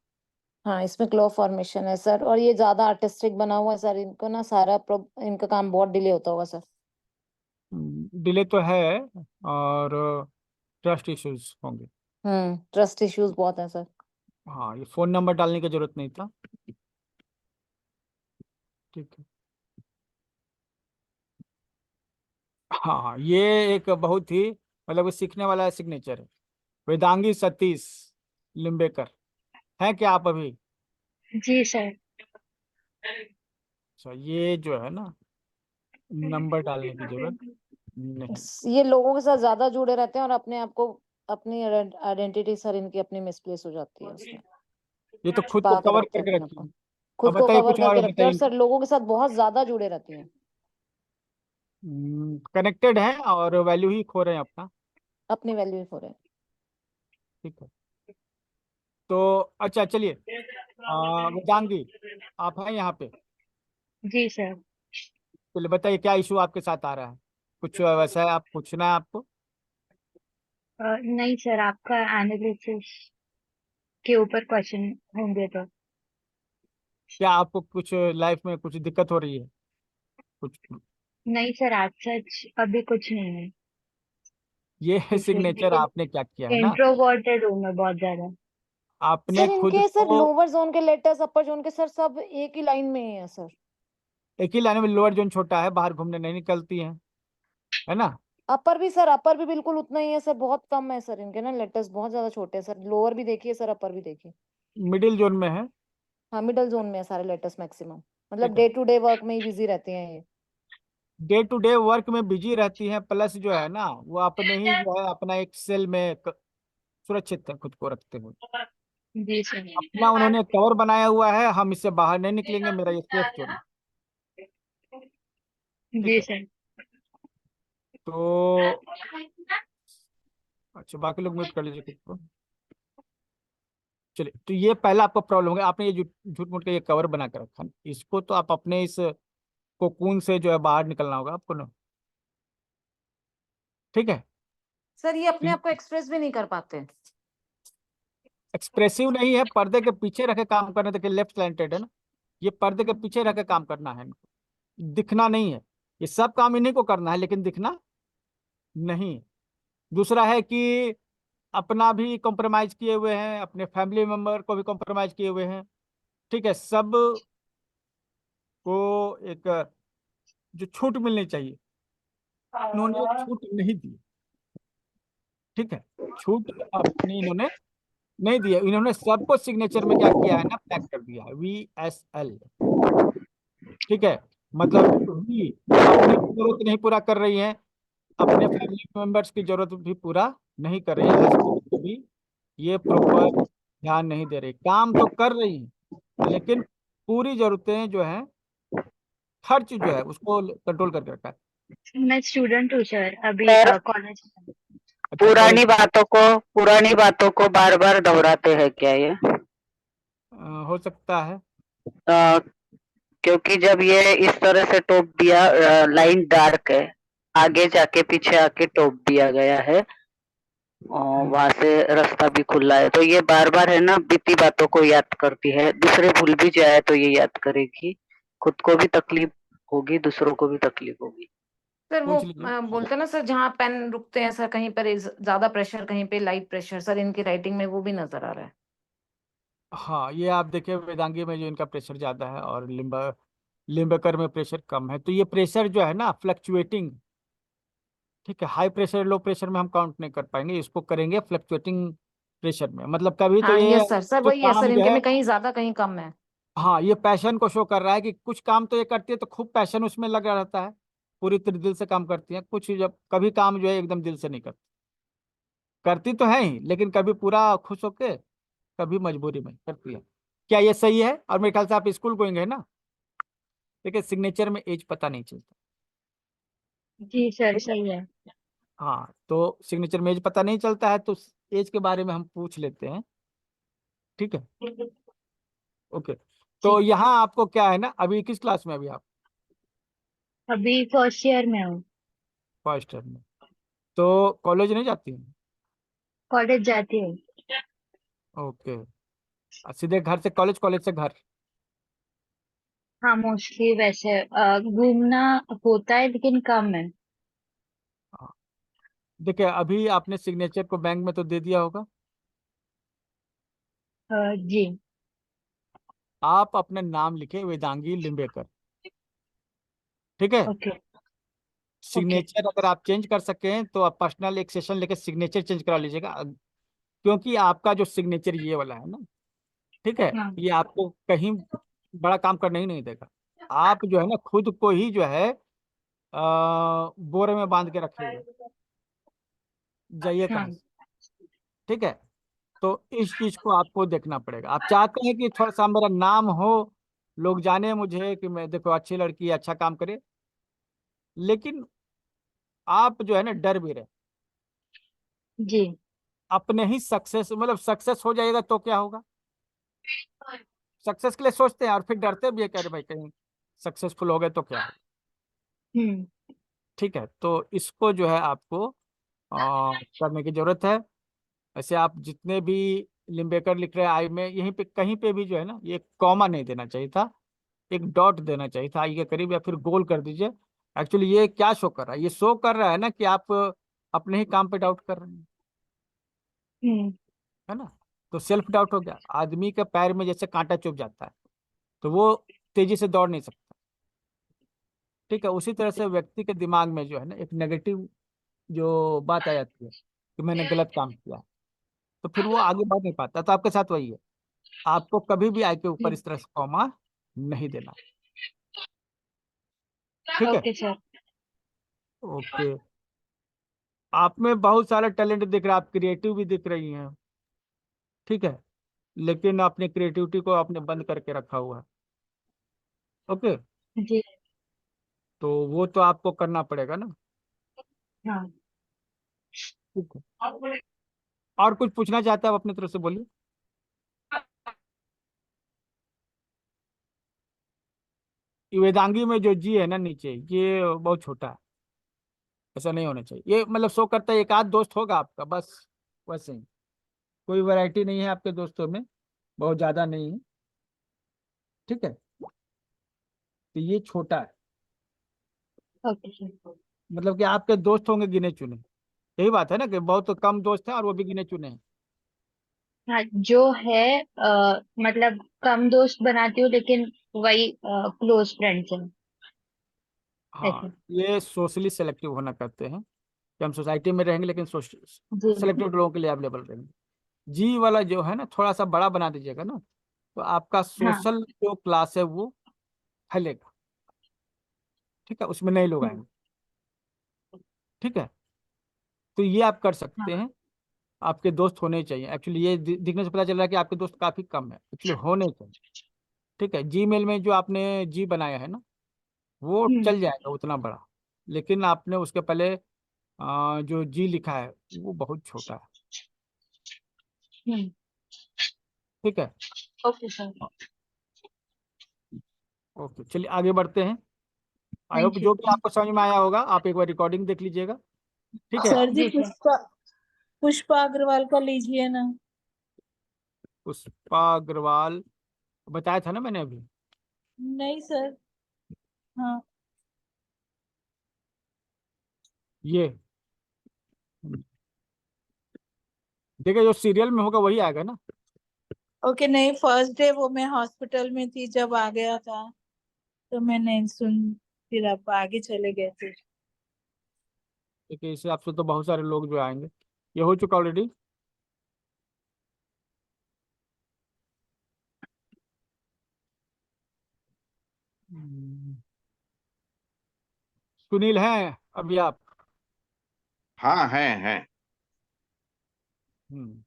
हाँ इसमें क्लो फॉर्मेशन है सर, और ये ज्यादा आर्टिस्टिक बना हुआ है सर, इनको ना सारा इनका काम बहुत डिले होता होगा सर। डिले तो है, और ट्रस्ट इश्यूज होंगे। ट्रस्ट इश्यूज बहुत है सर। हाँ, ये फोन नंबर डालने की जरूरत नहीं था। ठीक है। हाँ, ये एक बहुत ही मतलब सीखने वाला सिग्नेचर है। वेदांगी सतीश लिम्बेकर, है क्या आप अभी? जी सर। अच्छा, ये जो है ना नंबर डालने की जरूरत नहीं। ये लोगों के साथ ज्यादा जुड़े रहते हैं और अपने आप को, अपनी आइडेंटिटी सर इनकी अपनी मिसप्लेस हो जाती है उसमें। ये तो खुद को छुपा के कवर रखते हैं करके अपने आप रखी को, है। अब खुद को बताइए कवर कुछ और करके रखते हैं, और बताइए। सर लोगों के साथ बहुत ज्यादा जुड़े रहती हैं। कनेक्टेड है और वैल्यू ही खो रहे हैं अपना। अपनी वैल्यू ही खो रहे हैं। ठीक है। तो अच्छा चलिए, वेदांगी आप हैं यहाँ पे? जी सर। चलिए बताइए क्या इशू आपके साथ आ रहा है, कुछ वैसा है आप पूछना है आपको? नहीं सर, आपका एनालिसिस के ऊपर क्वेश्चन होंगे तो। क्या आपको कुछ लाइफ में कुछ दिक्कत हो रही है कुछ? नहीं सर, आज सच अभी कुछ नहीं है। ये जैसे सिग्नेचर लेकिन आपने क्या किया है ना, इंट्रोवर्टेड हूँ मैं बहुत ज्यादा। आपने सर खुद इनके सर को लोअर जोन के लेटर्स अपर जोन के सर सब एक ही लाइन में ही है सर। एक ही लाइन में, लोअर जोन छोटा है, बाहर घूमने नहीं निकलती है ना? अपर भी सर, अपर भी बिल्कुल उतना ही है सर, बहुत कम है सर इनके ना लेटर्स, बहुत ज्यादा छोटे हैं सर। लोअर भी देखिए सर, अपर भी देखिए। मिडिल जोन में है। हाँ मिडल जोन में है सारे लेटर्स मैक्सिमम, मतलब ठीक है। डे टू डे वर्क में ही बिजी रहते हैं ये। डे टू डे वर्क में बिजी रहती हैं, प्लस जो है ना वो अपने ही जो है अपना एक सेल में सुरक्षित है, खुद को रखते हुए। जी सर। अपना उन्होंने कवर बनाया हुआ है, हम इससे बाहर नहीं निकलेंगे, मेरा ये सेफ जोन है। ठीक जी है। सर। तो अच्छा, बाकी लोग म्यूट कर लीजिए खुद को। चलिए, तो ये पहला आपका प्रॉब्लम हो गया, आपने ये झूठ मूठ का ये कवर बना कर रखा, इसको तो आप अपने इस कोकून से जो है बाहर निकलना होगा आपको ना। ठीक है। सर ये अपने आप को एक्सप्रेस भी नहीं कर पाते। एक्सप्रेसिव नहीं है, पर्दे के पीछे रखे काम करने, देखिए लेफ्ट स्लैंटेड है ना, ये पर्दे के पीछे रखे काम करना है इनको, दिखना नहीं है। ये सब काम इन्हीं को करना है लेकिन दिखना नहीं। दूसरा है कि अपना भी कॉम्प्रोमाइज किए हुए हैं, अपने फैमिली मेंबर को भी कॉम्प्रोमाइज किए हुए हैं। ठीक है। सब को एक जो छूट मिलनी चाहिए इन्होंने छूट नहीं दी। ठीक है। छूट अपनी इन्होंने नहीं दी है, इन्होंने सबको सिग्नेचर में क्या किया है ना, पैक कर दिया है, VSL। ठीक है। मतलब भी अपनी जरूरत नहीं पूरा कर रही है, अपने फैमिली मेंबर्स की जरूरत भी पूरा नहीं कर रही है, हस्बैंड को भी ये प्रॉपर ध्यान नहीं दे रही, काम तो कर रही है लेकिन पूरी जरूरतें जो है, खर्च जो है उसको कंट्रोल करके रखा है। मैं स्टूडेंट हूँ सर, अभी सर, कॉलेज। अच्छा, कॉलेज पुरानी बातों को बार बार दोहराते हैं क्या ये? हो सकता है। अ, क्योंकि जब ये इस तरह से टोप दिया, लाइन डार्क है, आगे जाके पीछे आके टोप दिया गया है और वहां से रास्ता भी खुला है, तो ये बार बार है ना बीती बातों को याद करती है, दूसरे भूल भी जाए तो ये याद करेगी, खुद को भी तकलीफ होगी, दूसरों को भी तकलीफ होगी। सर वो पूछ लीजिए। बोलते हैं ना सर, जहाँ पेन रुकते हैं सर, कहीं पर ज्यादा प्रेशर, कहीं पे लाइट प्रेशर, सर इनकी राइटिंग में वो भी नजर आ रहा है। हाँ, ये आप देखिए वेदांगी में जो इनका प्रेशर ज़्यादा है और लिम्बेकर में प्रेशर कम है, तो ये प्रेशर जो है ना फ्लक्चुएटिंग, ठीक है। हाई प्रेशर लो प्रेशर में हम काउंट नहीं कर पाएंगे, इसको करेंगे फ्लक्चुएटिंग प्रेशर में। मतलब कभी तो हाँ ये यस सर, सर जो वही है काम सर, जो इनके है, में कहीं ज्यादा कहीं कम है। हाँ, ये पैशन को शो कर रहा है कि कुछ काम तो ये करती है तो खूब पैशन उसमें लगा रहता है, पूरी तरह दिल से काम करती है। कुछ जब कभी काम जो है एकदम दिल से नहीं करती, करती तो है ही लेकिन कभी पूरा खुश होके, कभी मजबूरी में करती है। क्या ये सही है? और मेरे ख्याल से आप स्कूल गोइंग है ना, देखिए सिग्नेचर में एज पता नहीं चलता। जी सर, ठीक है, सही है। हाँ, तो सिग्नेचर में एज पता नहीं चलता है, तो एज के बारे में हम पूछ लेते हैं, ठीक है। ओके, तो जी, यहाँ आपको क्या है ना, अभी किस क्लास में अभी आप? अभी फर्स्ट ईयर में हूँ। फर्स्ट ईयर में, तो कॉलेज नहीं जाती हैं? कॉलेज जाती हूँ। ओके, सीधे घर से कॉलेज, कॉलेज से घर? हाँ, मोस्टली वैसे घूमना होता है लेकिन कम है। हाँ, देखिए अभी आपने सिग्नेचर को बैंक में तो दे दिया होगा। जी। आप अपना नाम लिखे वेदांगी लिम्बेकर, ठीक है। ओके। ओके। सिग्नेचर अगर आप चेंज कर सके हैं तो आप पर्सनल एक सेशन लेके सिग्नेचर चेंज करा लीजिएगा, क्योंकि आपका जो सिग्नेचर ये वाला है ना, ठीक है, हाँ। ये आपको कहीं बड़ा काम करने ही नहीं देगा। आप जो है ना खुद को ही जो है बोरे में बांध के रखिएगा, जाइए कहाँ हाँ। से, ठीक है। तो इस चीज को आपको देखना पड़ेगा। आप चाहते हैं कि थोड़ा सा मेरा नाम हो, लोग जाने मुझे कि मैं देखो अच्छी लड़की है, अच्छा काम करे, लेकिन आप जो है ना डर भी रहे जी। अपने ही सक्सेस, मतलब सक्सेस हो जाएगा तो क्या होगा, सक्सेस के लिए सोचते हैं और फिर डरते भी है कि अरे भाई कहीं सक्सेसफुल हो गए तो क्या होगा, हम्म। ठीक है। तो इसको जो है आपको करने की जरूरत है। ऐसे आप जितने भी लिम्बेकर लिख रहे हैं आई में, यहीं पे कहीं पे भी जो है ना ये कॉमा नहीं देना चाहिए था, एक डॉट देना चाहिए था आई के करीब, या फिर गोल कर दीजिए। एक्चुअली ये क्या शो कर रहा है, ये शो कर रहा है ना कि आप अपने ही काम पे डाउट कर रहे हैं, हम्म। है ना। तो सेल्फ डाउट हो गया, आदमी के पैर में जैसे कांटा चुभ जाता है तो वो तेजी से दौड़ नहीं सकता, ठीक है। उसी तरह से व्यक्ति के दिमाग में जो है ना एक नेगेटिव जो बात आ जाती है कि मैंने गलत काम किया, तो फिर वो आगे बढ़ नहीं पाता। तो आपके साथ वही है, आपको कभी भी आई के ऊपर जी। इस तरह से कॉमा नहीं देना, ठीक है। Okay sir. ओके, आप में बहुत सारा टैलेंट दिख रहा है, आप क्रिएटिव भी दिख रही हैं, ठीक है, लेकिन अपने क्रिएटिविटी को आपने बंद करके रखा हुआ है। ओके, जी। तो वो तो आपको करना पड़ेगा ना, हाँ। ठीक है। और कुछ पूछना चाहते हैं आप अपनी तरफ से, बोलिए। ये वेदांगी में जो जी है ना नीचे, ये बहुत छोटा है, ऐसा नहीं होना चाहिए। ये मतलब शो करता है एक आध दोस्त होगा आपका बस, वैसे ही कोई वैरायटी नहीं है आपके दोस्तों में, बहुत ज्यादा नहीं है, ठीक है। तो ये छोटा है, ओके सर। मतलब कि आपके दोस्त होंगे गिने चुने, यही बात है ना कि बहुत कम दोस्त हैं और वो भी गिने चुने हैं। हाँ, जो है मतलब कम दोस्त बनाती हूँ लेकिन वही क्लोज फ्रेंड्स हैं हाँ, ऐसे। ये सोशली सेलेक्टिव होना कहते हैं कि हम सोसाइटी में रहेंगे लेकिन जी। सेलेक्टिव लोगों के लिए अवेलेबल रहेंगे। जी वाला जो है ना थोड़ा सा बड़ा बना दीजिएगा ना, तो आपका हाँ। सोशल जो क्लास है वो फैलेगा, ठीक है, उसमें नए लोग हम्म। आएंगे, ठीक है। तो ये आप कर हाँ। सकते हैं, आपके दोस्त होने चाहिए। एक्चुअली ये दिखने से पता चल रहा है कि आपके दोस्त काफी कम है, एक्चुअली होने चाहिए, ठीक है। जीमेल में जो आपने जी बनाया है ना वो हम्म। चल जाएगा उतना बड़ा, लेकिन आपने उसके पहले जो जी लिखा है वो बहुत छोटा है, हम्म। ठीक है। Okay sir. ओके, चलिए आगे बढ़ते हैं। I hope thank you. जो भी आपको समझ में आया होगा आप एक बार रिकॉर्डिंग देख लीजिएगा, ठीक है। सर जी जी सर। पुष्पा पुष्पा अग्रवाल का लीजिए ना। पुष्पा अग्रवाल बताया था ना मैंने अभी। नहीं सर। हाँ। ये देखिए जो सीरियल में होगा वही आएगा ना, ओके, नहीं फर्स्ट डे वो मैं हॉस्पिटल में थी जब आ गया था, तो मैं नहीं सुन, फिर आप आगे चले गए थे। क्योंकि इस हिसाब से तो बहुत सारे लोग जो आएंगे। ये हो चुका ऑलरेडी। सुनील हैं अभी आप? हाँ है। हम्म,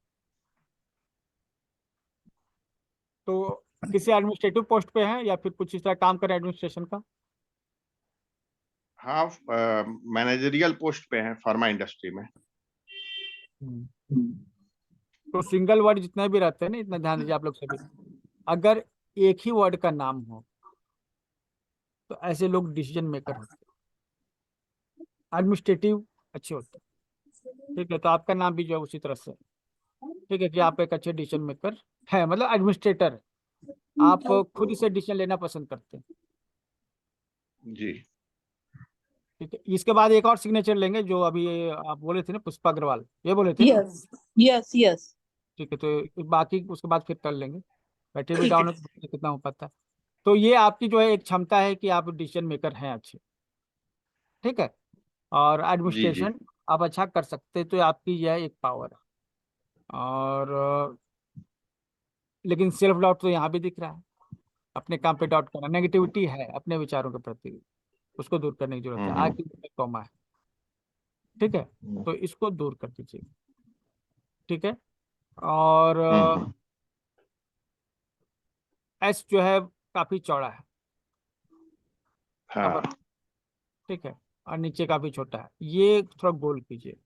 तो किसी एडमिनिस्ट्रेटिव पोस्ट पे हैं या फिर कुछ इस तरह काम करें एडमिनिस्ट्रेशन का? हाँ, मैनेजरियल पोस्ट पे हैं फार्मा इंडस्ट्री में। तो सिंगल वर्ड जितने भी रहते हैं ना, इतना ध्यान दीजिए आप लोग सभी। अगर एक ही वर्ड का नाम हो तो ऐसे लोग डिसीजन मेकर होते हैं, एडमिनिस्ट्रेटिव अच्छे होते हैं। ठीक है, तो आपका नाम भी जो है उसी तरह से। ठीक है कि आप एक अच्छे डिसीजन मेकर है, मतलब एडमिनिस्ट्रेटर। आप खुद से डिसीजन लेना पसंद करते हैं। जी ठीक है, इसके बाद एक और सिग्नेचर लेंगे जो अभी आप बोले थे ना, पुष्पा अग्रवाल, ये बोले थे ना? Yes yes yes. ठीक है, तो बाकी उसके बाद फिर कर लेंगे। बैटरी भी ठीक डाउन है। है तो कितना हो पाता है। तो ये आपकी जो है एक क्षमता है कि आप डिसीजन मेकर हैं अच्छे। ठीक है, और जी जी। एडमिनिस्ट्रेशन आप अच्छा कर सकते हैं, तो आपकी यह एक पावर है। और लेकिन सेल्फ डाउट तो यहाँ भी दिख रहा है। अपने काम पे डाउट करना, नेगेटिविटी है अपने विचारों के प्रति, उसको दूर करने की जरूरत है। हम्म। आगे कॉमा है। ठीक है, तो इसको दूर कर दीजिए। ठीक है, और हम्म। एस जो है काफी चौड़ा है, हाँ। अपर। ठीक है, और नीचे काफी छोटा है, ये थोड़ा गोल कीजिए।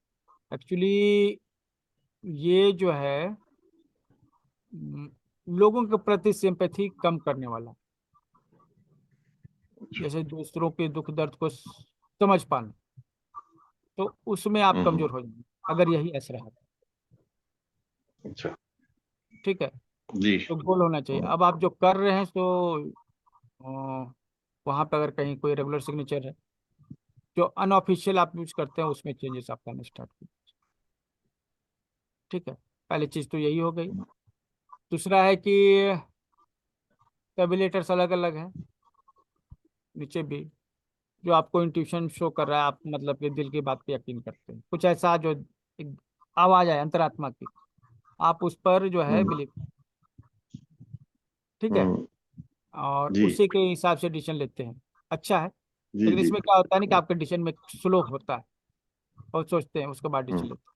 एक्चुअली ये जो है लोगों के प्रति सिंपैथी कम करने वाला, जैसे दूसरों के दुख दर्द को समझ पाना, तो उसमें आप हम्म। कमजोर हो जाएंगे अगर यही ऐसा रहा। अच्छा। ठीक है, जी। तो गोल होना चाहिए। अब आप जो कर रहे हैं तो वहां पर अगर कहीं कोई रेगुलर सिग्नेचर है, जो अनऑफिशियल आप यूज करते हैं उसमें चेंजेस आप करना स्टार्ट कीजिए। ठीक है, पहली चीज तो यही हो गई। दूसरा है कि सभी लेटर्स अलग अलग है, नीचे भी जो आपको इंट्यूशन शो कर रहा है, आप मतलब कि दिल की बात पे यकीन करते हैं, कुछ ऐसा जो एक आवाज है अंतरात्मा की, आप उस पर जो है हम्म। बिलीव। ठीक है, हम्म। और जी उसी के हिसाब से डिसीजन लेते हैं। अच्छा है, जी लेकिन जी। इसमें क्या होता है ना कि आपका डिसीजन में स्लो होता है, और सोचते हैं उसके बाद डिसीजन हम्म। लेते हैं,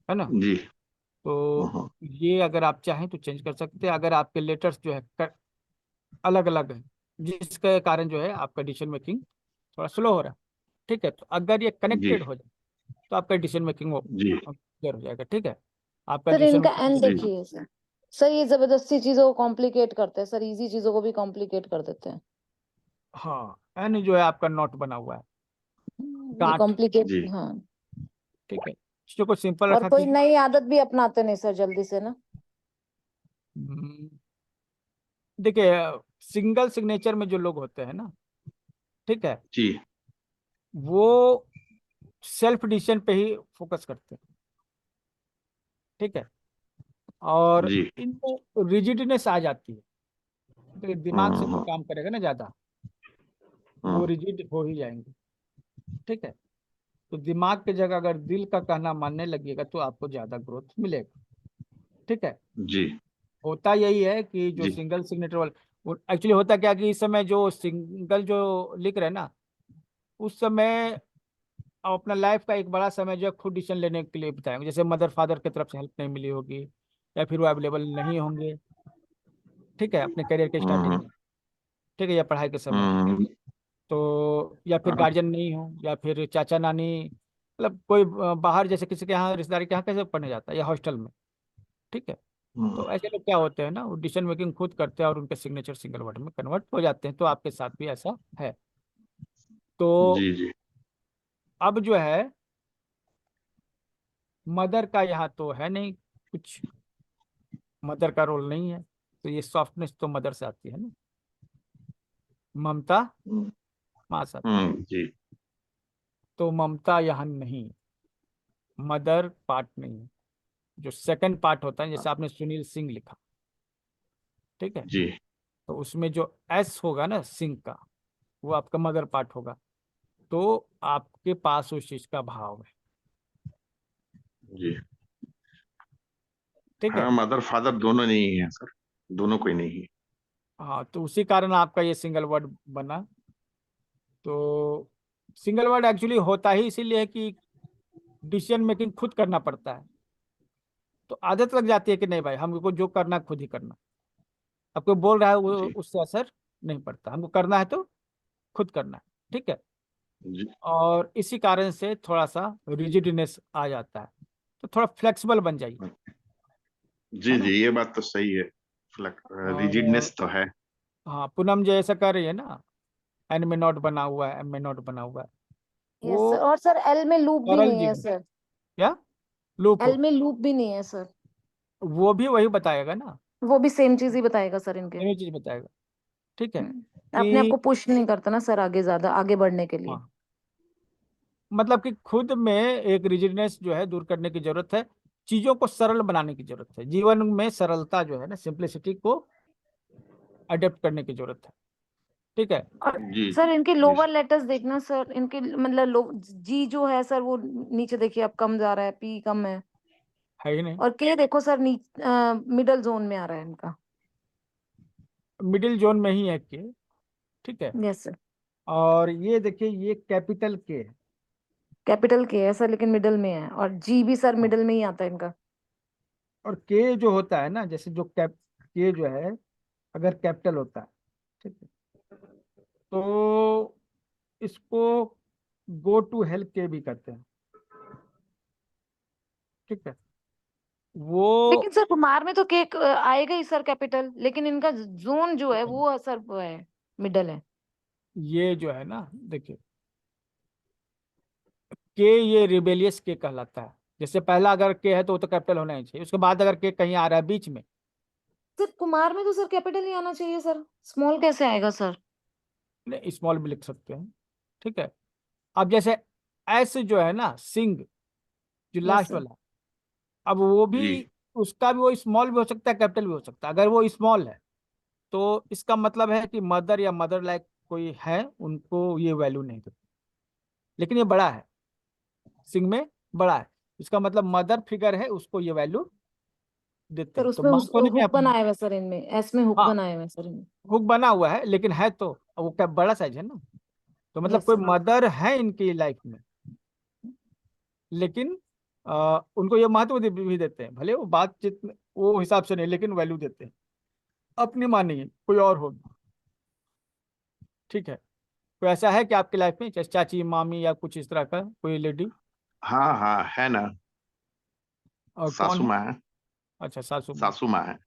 है ना? जी। तो हम्म। ये अगर आप चाहें तो चेंज कर सकते हैं, अगर आपके लेटर्स जो है अलग अलग है, जिसके कारण जो है आपका डिसीजन मेकिंग थोड़ा स्लो हो रहा है। ठीक है, तो अगर ये जी कनेक्टेड हो जाए तो आपका डिसीजन मेकिंग वो जी क्लियर हो जाएगा। ठीक है, आपका सर डिसीजन इनका एंड जी। देखिए सर। सर ये जबरदस्ती चीजों को कॉम्प्लिकेट करते हैं सर, इजी चीजों को भी कॉम्प्लिकेट कर देते हैं। हाँ, एन जो है आपका नोट बना हुआ है, ये गांठ। कॉम्प्लिकेट, जी। हाँ। ठीक है, चीजों को सिंपल और रखा कोई कीजिए। नई आदत भी अपनाते नहीं सर जल्दी से ना। हम्म, देखिए सिंगल सिग्नेचर में जो लोग होते हैं ना, ठीक है, जी। वो सेल्फ डिसीजन पे ही फोकस करते हैं। ठीक है, और जी। इनको रिजिडनेस आ जाती है, तो दिमाग से जो हम्म। काम करेगा ना ज्यादा, वो हम्म। रिजिड हो ही जाएंगे। ठीक है, तो दिमाग की जगह अगर दिल का कहना मानने लगेगा तो आपको ज्यादा ग्रोथ मिलेगा। ठीक है, जी होता यही है कि जो जी। सिंगल सिग्नेचर वाले, एक्चुअली होता क्या कि इस समय जो सिंगल जो लिख रहे हैं ना, उस समय आप अपना लाइफ का एक बड़ा समय जो है खुद डिसीजन लेने के लिए बिताएंगे, जैसे मदर फादर की तरफ से हेल्प नहीं मिली होगी, या फिर वो अवेलेबल नहीं होंगे। ठीक है, अपने करियर के स्टार्टिंग हम्म। में। ठीक है, या पढ़ाई के समय, हम्म। तो या फिर हाँ। गार्जियन नहीं हो, या फिर चाचा नानी, मतलब कोई बाहर जैसे किसी के यहाँ रिश्तेदार के यहाँ कैसे पढ़ने जाता है, या हॉस्टल में। ठीक है, हम्म। तो ऐसे लोग क्या होते हैं ना, वो डिसीजन मेकिंग खुद करते हैं और उनके सिग्नेचर सिंगल वर्ड में कन्वर्ट हो जाते हैं, तो आपके साथ भी ऐसा है। तो जी जी। अब जो है मदर का यहाँ तो है नहीं कुछ, मदर का रोल नहीं है, तो ये सॉफ्टनेस तो मदर से आती है ना, ममता हम्म। माँ से आती है। जी। तो ममता यहाँ नहीं है, मदर पार्ट नहीं है। जो सेकंड पार्ट होता है, जैसे आपने सुनील सिंह लिखा, ठीक है। जी तो उसमें जो एस होगा ना सिंक का, वो आपका मदर पार्ट होगा, तो आपके पास उस चीज का भाव है। जी। ठीक है। हाँ, मदर फादर दोनों नहीं है सर, दोनों कोई नहीं है। हाँ, तो उसी कारण आपका ये सिंगल वर्ड बना। तो सिंगल वर्ड एक्चुअली होता ही इसीलिए है कि डिसीजन मेकिंग खुद करना पड़ता है। तो आदत लग जाती है कि नहीं भाई, हमको जो करना है खुद ही करना। आपको बोल रहा है वो, जी उससे असर नहीं पड़ता, हमको करना है तो खुद करना है। ठीक है। जी और इसी कारण से थोड़ा सा रिजिडनेस आ जाता है, तो थोड़ा फ्लेक्सिबल बन जाइए, जी है ना। जी, ये बात तो सही है। और रिजिडनेस तो है। हाँ, पूनम जो ऐसा कर रही है ना, एन में नॉट बना हुआ है, एम में नॉट बना हुआ है, यस सर। वो और सर एल में लूप भी सरल नहीं है जीवन। सर। क्या लूप? एल में लूप भी नहीं है सर। वो भी वही बताएगा ना, वो भी सेम चीज ही बताएगा सर इनके। यही चीज बताएगा। ठीक है अपने आप कि को पुश नहीं करता ना सर आगे, ज्यादा आगे बढ़ने के लिए। हाँ, मतलब कि खुद में एक रिजिडनेस जो है दूर करने की जरूरत है, चीजों को सरल बनाने की जरूरत है, जीवन में सरलता जो है ना, सिंप्लिसिटी को अडेप्ट करने की जरूरत है। ठीक है। और जी सर इनके जी लोअर लेटर्स देखना सर, इनके मतलब जी जो है सर वो नीचे देखिए अब कम जा रहा है, पी कम है। है ही नहीं। और के देखो सर मिडल जोन में आ रहा है इनका। मिडिल जोन में ही है के। ठीक है। Yes sir. और ये देखिए, ये कैपिटल के है। कैपिटल के है सर लेकिन मिडल में है, और जी भी सर हाँ। मिडल में ही आता है इनका। और के जो होता है ना, जैसे जो के जो है, अगर कैपिटल होता है, ठीक है, तो इसको गो टू हेल के भी कहते हैं। ठीक है। लेकिन वो सर कुमार में तो केक आएगा ही सर कैपिटल, लेकिन इनका जोन जो है वो सर वो है मिडल है। ये जो है ना, देखिए, के ये रिबेलियस के कहलाता है। जैसे पहला अगर के है तो वो तो कैपिटल होना ही चाहिए, उसके बाद अगर के कहीं आ रहा है बीच में, सर कुमार में तो सर कैपिटल ही आना चाहिए सर, स्मॉल कैसे आएगा सर? स्मॉल भी लिख सकते हैं। ठीक है। अब जैसे एस जो है ना, सिंह, जो यस लास्ट सर। वाला, अब वो भी, जी उसका भी वो स्मॉल भी हो सकता है, कैपिटल भी हो सकता है। अगर वो स्मॉल है तो इसका मतलब है कि मदर या मदर लाइक कोई है, उनको ये वैल्यू नहीं देते। लेकिन ये बड़ा है, सिंह में बड़ा है, इसका मतलब मदर फिगर है, उसको ये वैल्यू देते सर हैं। तो उसमें मान तो नहीं है हुक अपने। बनाया हुआ है सर, इनमें एस में हुक हाँ, बनाया हुआ है सर इनमें। हुक बना हुआ है, लेकिन है तो वो क्या बड़ा साइज है ना, तो मतलब यस कोई सर। मदर है इनकी लाइफ में, लेकिन उनको ये महत्व भी देते हैं, भले वो बातचीत में वो हिसाब से नहीं, लेकिन वैल्यू देते हैं, अपनी मानिए कोई और हो। ठीक है। कोई ऐसा है कि आपकी लाइफ में चाची मामी या कुछ इस तरह का कोई लेडी? हाँ हाँ, है ना। और कौन सासू है? माँ है। अच्छा, सासू माँ। सासू माँ है।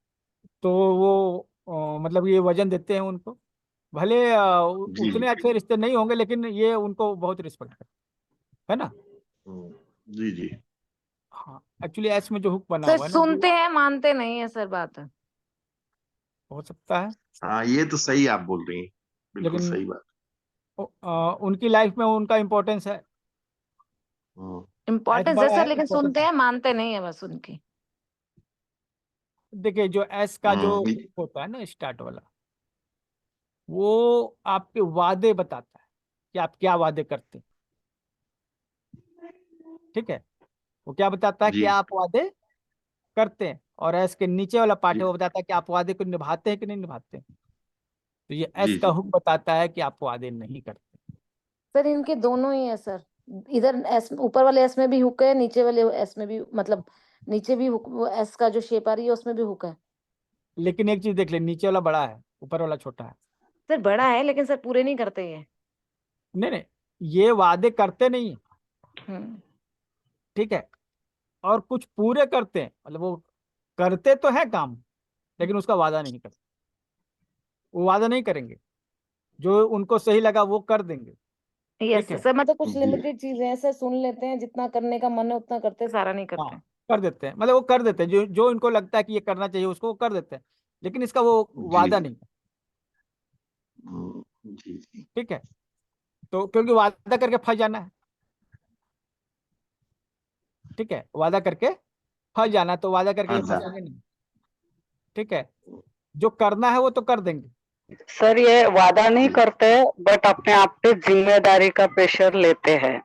तो वो मतलब ये वजन देते हैं उनको, भले जी उतने अच्छे रिश्ते नहीं होंगे, लेकिन ये उनको बहुत रिस्पेक्ट है ना। जी जी हाँ, एक्चुअली एस में जो हुक बना सर हुआ है ना, वो सुनते हैं मानते नहीं है सर, बात है। हो सकता है, हाँ, ये तो सही आप बोल रही हैं, बिल्कुल लेकिन सही बात। उनकी लाइफ में उनका इम्पोर्टेंस है। हम्म, एस इम्पोर्टेंस है बड़ा सर, है, लेकिन इम्पोर्टेंस सुनते है। हैं मानते नहीं है बस उनकी। देखिए, जो एस का जो हम्म, होता है ना, स्टार्ट वाला, वो आपके वादे बताता है कि आप क्या वादे करते हैं। ठीक है। वो क्या बताता है कि जी आप वादे करते हैं, और एस के नीचे वाला पार्ट जी है वो बताता है कि आप वादे को निभाते हैं कि नहीं निभाते हैं। तो ये एस जी का जी हुक बताता है कि आप वादे नहीं करते। सर इनके दोनों ही है सर, इधर एस ऊपर वाले एस में भी हुक है, नीचे वाले एस में भी, मतलब नीचे भी हुक, वो एस का जो शेप आ रही है उसमें भी हुक है। लेकिन एक चीज देख ले, नीचे वाला बड़ा है, ऊपर वाला छोटा है। सर बड़ा है लेकिन सर पूरे नहीं करते ये। नहीं नहीं, ये वादे करते नहीं है। हम्म। ठीक है। और कुछ पूरे करते हैं, मतलब वो करते तो है काम, लेकिन उसका वादा नहीं करते। वो वादा नहीं करेंगे, जो उनको सही लगा वो कर देंगे। यस ठीक है। सर, मतलब कुछ जी लिमिटेड चीजें हैं सर, सुन लेते हैं, जितना करने का मन है उतना करते हैं, सारा नहीं हाँ, करते। कर देते हैं, मतलब वो कर देते हैं, जो जो इनको लगता है कि ये करना चाहिए उसको वो कर देते हैं, लेकिन इसका वो जी वादा नहीं है। जी जी ठीक है। तो क्योंकि वादा करके फंस जाना है। ठीक है, वादा करके फंस जाना, तो वादा करके ये फंस जा। फंसेंगे नहीं। ठीक है। जो करना है वो तो कर देंगे। सर ये वादा नहीं करते बट अपने आप पे जिम्मेदारी का प्रेशर लेते हैं।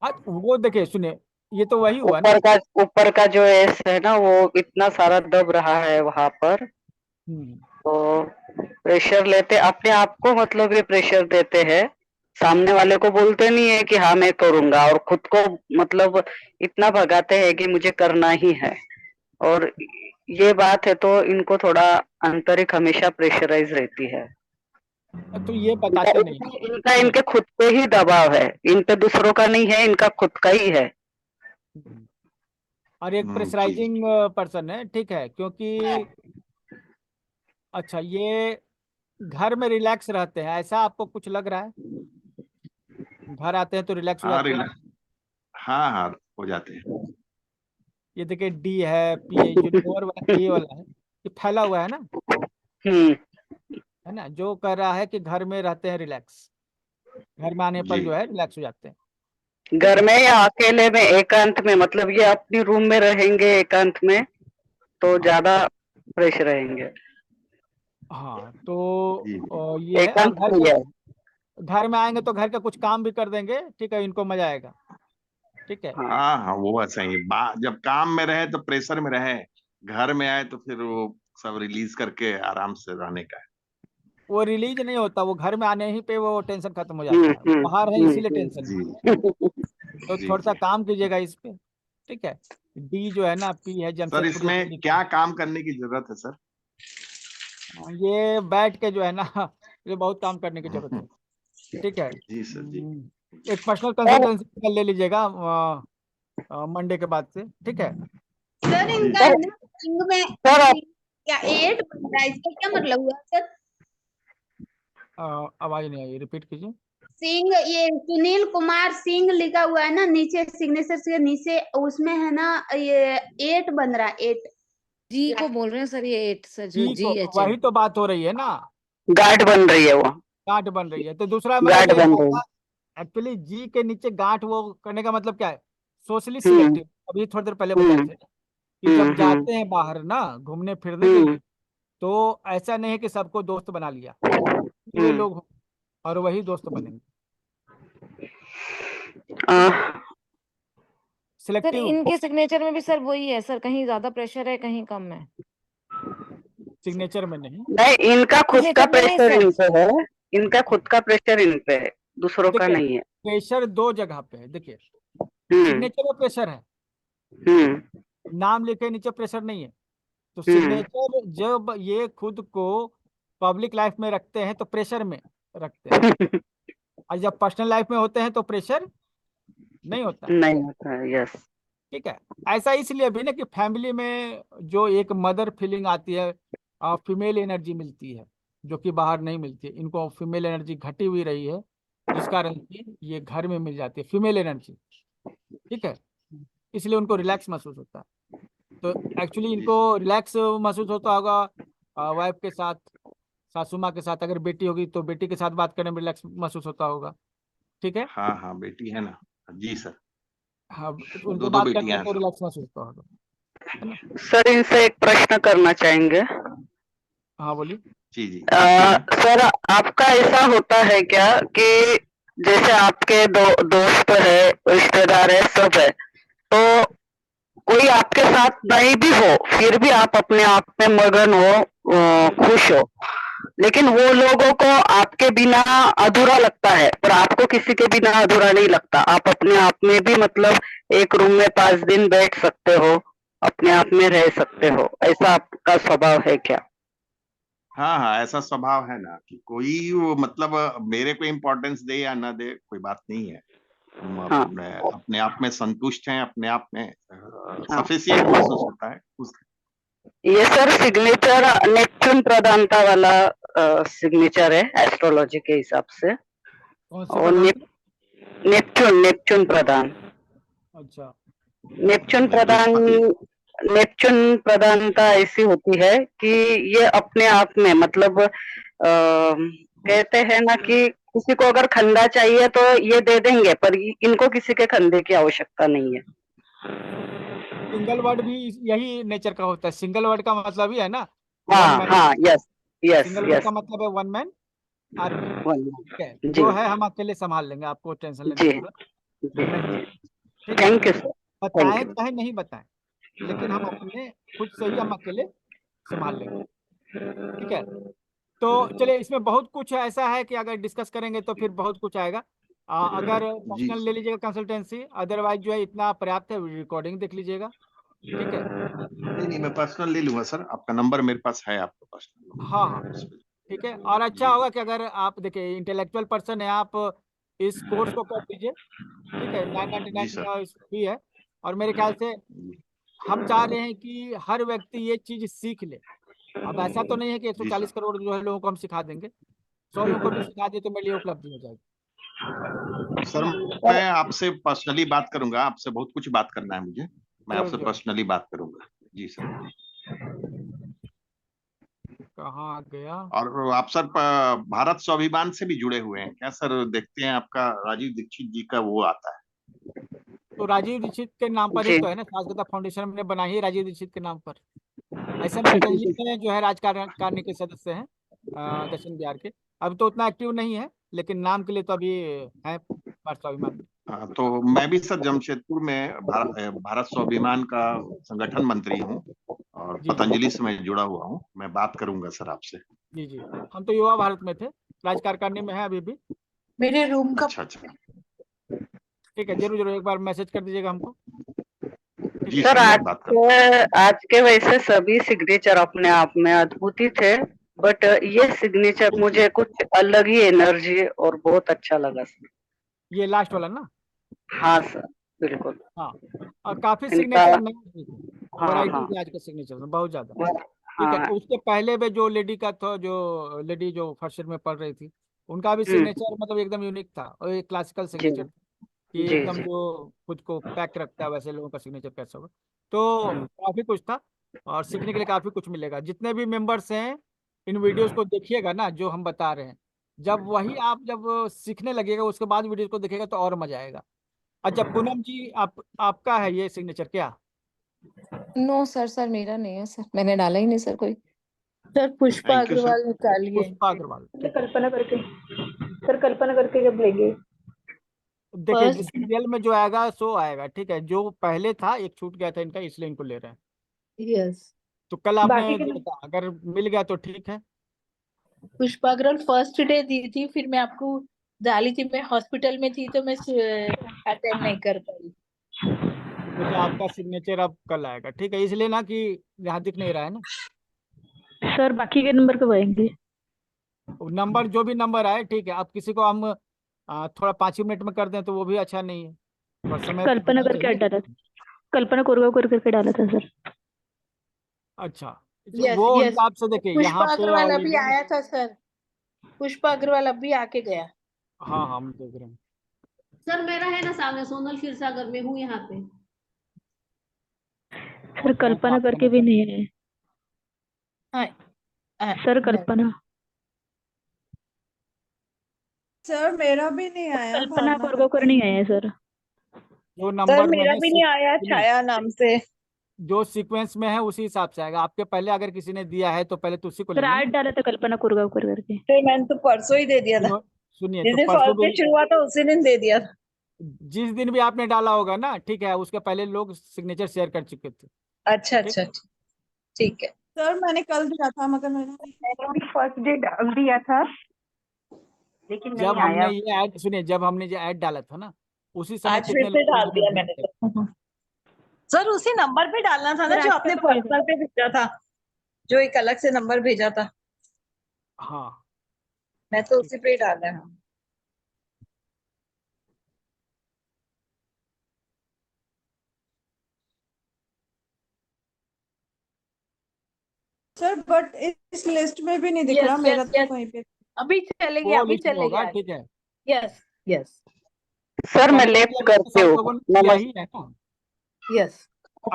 हाँ, वो देखिए सुनिए, ये तो वही हुआ ना। ऊपर का जो एस है ना वो इतना सारा दब रहा है वहां पर, हम्म, तो प्रेशर लेते अपने आप को, मतलब ये प्रेशर देते हैं, सामने वाले को बोलते नहीं है कि हाँ मैं करूंगा, और खुद को मतलब इतना भगाते हैं कि मुझे करना ही है। और ये बात है तो इनको थोड़ा आंतरिक हमेशा प्रेशराइज रहती है। तो ये बताते नहीं ना। इनका इनके खुद पे ही दबाव है, इन पे दूसरों का नहीं है, इनका खुद का ही है। और एक जी प्रेशराइजिंग पर्सन है, ठीक है, क्योंकि अच्छा ये घर में रिलैक्स रहते हैं, ऐसा आपको कुछ लग रहा है? घर आते हैं तो रिलैक्स हो हाँ जाते हैं। हाँ हाँ हो जाते हैं। ये देखिए डी है, पी है, जो लोअर वाला ए वाला है, ये फैला हुआ है ना, है ना, जो कर रहा है कि घर में रहते हैं रिलैक्स, घर में आने पर जी जो है रिलैक्स हो जाते हैं। घर में या अकेले में एकांत में, मतलब ये अपनी रूम में रहेंगे एकांत में तो ज्यादा फ्रेश रहेंगे। हाँ तो ये है, और एकांत में है। घर में आएंगे तो घर का कुछ काम भी कर देंगे, ठीक है, इनको मजा आएगा, ठीक है। हाँ हाँ वो बात सही है। जब काम में रहे तो प्रेशर में रहे, घर में आए तो फिर वो सब रिलीज करके आराम से रहने का है। वो रिलीज नहीं होता, वो घर में आने ही पे वो टेंशन खत्म हो जाता है, बाहर है इसीलिए टेंशन जी है। तो जी थोड़ा सा जी। काम कीजिएगा इस पे, ठीक है। डी जो है ना, पी है, सर जमशेदपुर जैसे इसमें लिखा क्या है। काम करने की जरूरत है सर? ये बैठ के जो है ना, ये बहुत काम करने की जरूरत है, ठीक है। जी सर जी। एक पर्सनल कंसल्टेंसी ले लीजिएगा मंडे के बाद से, ठीक है। सर इनका है ना सिंह में क्या 8 बन रहा है, इसका क्या मतलब हुआ सर? आवाज नहीं आई, रिपीट कीजिए। सिंह, ये सुनील कुमार सिंह लिखा हुआ है ना नीचे, सिग्नेचर से नीचे, उसमें है ना ये 8 बन रहा है, 8 जी को बोल रहे हैं सर, ये 8 सर, जो ठीक, GH वही है। तो बात हो रही है ना, गांठ बन रही है वो, गांठ बन रही है। तो दूसरा गांठ बन रही है। एक्चुअली जी के नीचे गांठ वो करने का मतलब क्या है? सोशली सिलेक्टिव, अभी थोड़ी देर पहले बताए थे कि जब जाते हैं बाहर ना घूमने फिरने के लिए, तो ऐसा नहीं है कि सबको दोस्त बना लिया, ये लोग हो, और वही दोस्त बनेंगे। सर सिलेक्टिव इनके सिग्नेचर में भी सर वही है सर, कहीं ज्यादा प्रेशर है कहीं कम है। सिग्नेचर में नहीं, नहीं इनका खुद का सिग्नेचर में नहीं प्रेशर सर। इन पे है, इनका खुद का प्रेशर इन पे है, दूसरों का देखिए नहीं है। प्रेशर दो जगह पे है, देखिए हम्म सिग्नेचर में प्रेशर है, हम्म नाम लिखे नीचे प्रेशर नहीं है। तो हम्म सिग्नेचर जब ये खुद को पब्लिक लाइफ में रखते हैं तो प्रेशर में रखते हैं, और जब पर्सनल लाइफ में होते हैं तो प्रेशर नहीं होता है, नहीं होता है, यस। ठीक है। ऐसा इसलिए भी ना कि फैमिली में जो एक मदर फीलिंग आती है, फीमेल एनर्जी मिलती है, जो कि बाहर नहीं मिलती है। इनको फीमेल एनर्जी घटी हुई रही है, जिस कारण से ये घर में मिल जाती है फीमेल एनर्जी, ठीक है, इसलिए उनको रिलैक्स महसूस होता है। तो एक्चुअली इनको रिलैक्स महसूस होता होगा वाइफ के साथ, सासू माँ के साथ, अगर बेटी होगी तो बेटी के साथ बात करने में रिलैक्स महसूस होता होगा, ठीक है। हाँ हाँ बेटी है ना। जी सर। हाँ, तो उनको दो बात करने बेटियां में हैं तो सर। रिलैक्स महसूस होता होगा, है ना। सर इनसे एक प्रश्न करना चाहेंगे। हाँ बोलिए। जी जी। सर आपका ऐसा होता है क्या कि जैसे आपके दोस्त है, रिश्तेदार है, सब है, तो कोई आपके साथ नहीं भी हो फिर भी आप अपने आप में मगन हो, खुश हो, लेकिन वो लोगों को आपके बिना अधूरा लगता है और आपको किसी के बिना अधूरा नहीं लगता। आप अपने आप में भी मतलब एक रूम में 5 दिन बैठ सकते हो, अपने आप में रह सकते हो, ऐसा आपका स्वभाव है क्या? हाँ हाँ ऐसा स्वभाव है ना कि कोई वो मतलब मेरे को इम्पोर्टेंस दे या ना दे कोई बात नहीं है। हम हाँ अपने आप में संतुष्ट हैं, अपने आप में हाँ। सफिशिएंट महसूस होता है ये सर सिग्नेचर नेपच्यून प्रधानता वाला सिग्नेचर है एस्ट्रोलॉजी के हिसाब से। कौन से और प्रधान से? नेपच्यून प्रधान, अच्छा, नेपच्यून प्रधानता ऐसी होती है कि ये अपने आप में मतलब कहते हैं ना कि किसी को अगर खंडा चाहिए तो ये दे देंगे, पर इनको किसी के खंडे की आवश्यकता नहीं है। सिंगल वर्ड भी यही नेचर का होता है। सिंगल वर्ड का मतलब ही है ना, हाँ मैन हाँ, yes yes single man yes, का मतलब है वन मैन आर्मी। वन, ठीक है, जी जो है हम अकेले संभाल लेंगे, आपको टेंशन लेने जी की जरूरत जी नहीं है। जी, ठीक है, थैंक यू सर, थैंक बताएं यू। चाहे नहीं बताएं, लेकिन हम अपने खुद से ही हम अकेले संभाल लेंगे। ठीक है, तो चलिए, इसमें बहुत कुछ ऐसा है कि अगर डिस्कस करेंगे तो फिर बहुत कुछ आएगा। अगर जी पर्सनल ले लीजिएगा कंसल्टेंसी, अदरवाइज जो है इतना पर्याप्त है, रिकॉर्डिंग देख लीजिएगा। ठीक है, नहीं नहीं, मैं पर्सनल ले लूंगा सर, आपका नंबर मेरे पास है, आपका पर्सनल हाँ हाँ, नंबर। ठीक है। और अच्छा जी होगा कि अगर आप देखिए इंटेलेक्चुअल पर्सन है, आप इस कोर्स को कर दीजिए। ठीक है, जी 999 सर। फी है। और मेरे ख्याल से हम चाह रहे हैं कि हर व्यक्ति ये चीज सीख ले। अब ऐसा तो नहीं है कि जी 140 सर। करोड़ जो है लोगों को हम सिखा देंगे, 100 लोगों को भी सिखा दिए तो मेरे लिए उपलब्धि हो जाएगी। सर मैं आपसे पर्सनली बात करूंगा, आपसे बहुत कुछ बात करना है मुझे, मैं जरूर आपसे जरूर। पर्सनली बात करूंगा। जी सर। कहाँ गया? और आप सर भारत स्वाभिमान से भी जुड़े हुए हैं क्या सर? देखते हैं आपका राजीव दीक्षित जी का वो आता है। तो राजीव दीक्षित के नाम पर ही जी तो है ना, शासगता फाउंडेशन हमने बनाई है राजीव दीक्षित के नाम पर। ऐसे हम पतंजलि में जो है राजकारण के सदस्य हैं, दक्षिण बिहार के। अभी तो उतना एक्टिव नहीं है, लेकिन नाम के लिए तो अभी है भारत स्वाभिमान में। हाँ, तो मैं भी सर जमशेदपुर में भारत स्वाभिमान का संगठन मंत्री हूँ, और जी जी पतंजलि से मैं जुड़ा हुआ हूँ, मैं बात करूंगा सर आपसे। जी जी, हम तो युवा भारत में थे, राजकारकारिणी में है अभी भी। मेरे रूम का अच्छा अच्छा। ठीक है, जरूर जरूर एक बार मैसेज कर दीजिएगा हमको। ठीक जी है, सर, सर, मैं बात करूंगा। आज के वैसे सभी सिग्नेचर अपने आप में अद्भुत ही थे, बट ये सिग्नेचर मुझे कुछ अलग ही एनर्जी और बहुत अच्छा लगा सर। ये लास्ट वाला ना? हाँ सर, बिल्कुल। हाँ, और काफी इनका, सिग्नेचर नए थे, हाँ वैरायटी हाँ थी आज के सिग्नेचर में बहुत ज्यादा। ठीक है, हाँ, उसके पहले भी जो लेडी का था, जो लेडी जो फर्स्ट ईयर में पढ़ रही थी, उनका भी हम्म, सिग्नेचर मतलब एकदम यूनिक था, और एक क्लासिकल जी सिग्नेचर कि जी एकदम जी, जो खुद को पैक रखता है वैसे लोगों का सिग्नेचर कैसा होगा। तो काफी कुछ था, और सीखने के लिए काफी कुछ मिलेगा। जितने भी मेंबर्स हैं, इन वीडियोस को देखिएगा ना जो हम बता रहे हैं, जब वही आप जब सीखने लगेगा उसके बाद वीडियो को देखिएगा तो और मजा आएगा। अच्छा पूनम जी, आपका है ये सिग्नेचर क्या? नो सर, सर मेरा नहीं है सर, मैंने डाला ही नहीं सर कोई। Sir Pushpa thank you sir. Agarwal निकालिए। पुष्पा अग्रवाल, ठीक है। कल्पना करके, सर कल्पना करके जब लेंगे देखिए फर्स्ट। सीरियल में जो आएगा सो आएगा, ठीक है। जो पहले था एक छूट गया था इनका, इसलिए इनको ले रहे हैं। यस, तो कल आपने बाकी के दिया था, अगर मिल गया तो ठीक है। पुष्पा अग्रवाल फर्स्ट डे दी थी, फिर मैं आपको डाली थी, मैं हॉस्पिटल में थी तो मैं अटेंड नहीं कर पाई। तो देखिए आपका सिग्नेचर अब कल आएगा, ठीक है, इसलिए ना कि यहाँ दिख नहीं रहा है ना। सर बाकी के नंबर कब आएंगे? नंबर जो भी नंबर आए, ठीक है। अब किसी को हम थोड़ा 5 ही मिनट में कर दें तो वो भी अच्छा नहीं है, थोड़ा समय तो कल्पना देना करके चाहिए। डाला था, कल्पना कोरगांव करके डाला था सर। अच्छा, यस वो यस, हिसाब से देखिए यहाँ पुष्पा पे अग्रवाल अभी ऑलरेडी। आया था सर, पुष्पा अग्रवाल अभी आके गया। हाँ हाँ, हम देख रहे हैं। सर मेरा है ना सामने, सोनल क्षीरसागर में हूँ यहाँ पे। सर आप हैं तो कल्पना आपका करके भी नंबर। नहीं है। सर नहीं कल्पना, सर, मेरा भी नहीं आया कल्पना भावना कोरगांव करके। नहीं आया सर। जो सर नंबर में मेरा है भी नहीं आया सुनिए, छाया नाम से। जो सीक्वेंस में है उसी हिसाब से आएगा। आपके पहले अगर किसी ने दिया है तो पहले तो उसी को सर लेंगे ना। आज डाला था कल्पना कोरगांव करके। फिर मैंने तो परसों ही दे दिया था, सुनो, सुनिए जिस तो दिन परसों फर्स्ट भी, डे शुरू हुआ था उसी दिन दे दिया था। जिस दिन भी आपने डाला होगा ना, ठीक है, उसके पहले लोग सिग्नेचर शेयर कर चुके थे। अच्छा ठीक, अच्छा, ठीक है। सर मैंने कल दिया था मगर मेरा मैंने भी फर्स्ट डे डाल दिया था, लेकिन जब नहीं हमने आया। ये ऐड, सुनिए, जब हमने ये ऐड डाला था ना, उसी समय आज फिर कितने से लोगों ने डाल हमें दिया भेज मैंने दिया। तो। सर उसी नंबर पे डालना था ना सर जो आज आपने कब आएगा? पर्सनल पे भेजा था, जो एक अलग से नंबर भेजा था, हाँ मैं तो ठीक। उसी पे ही डाला हूँ। सर बट इस लिस्ट में भी नहीं दिख रहा, यस मेरा यस तो यस, वहीं पे। अभी चलेंगे, वो अभी लिस्ट में चलेंगे होगा, आगे। ठीक है। यस यस सर मैं करने के लेफ्ट लिए तो करती सब हूँ। लोगों ने दिया ही है ना। यस।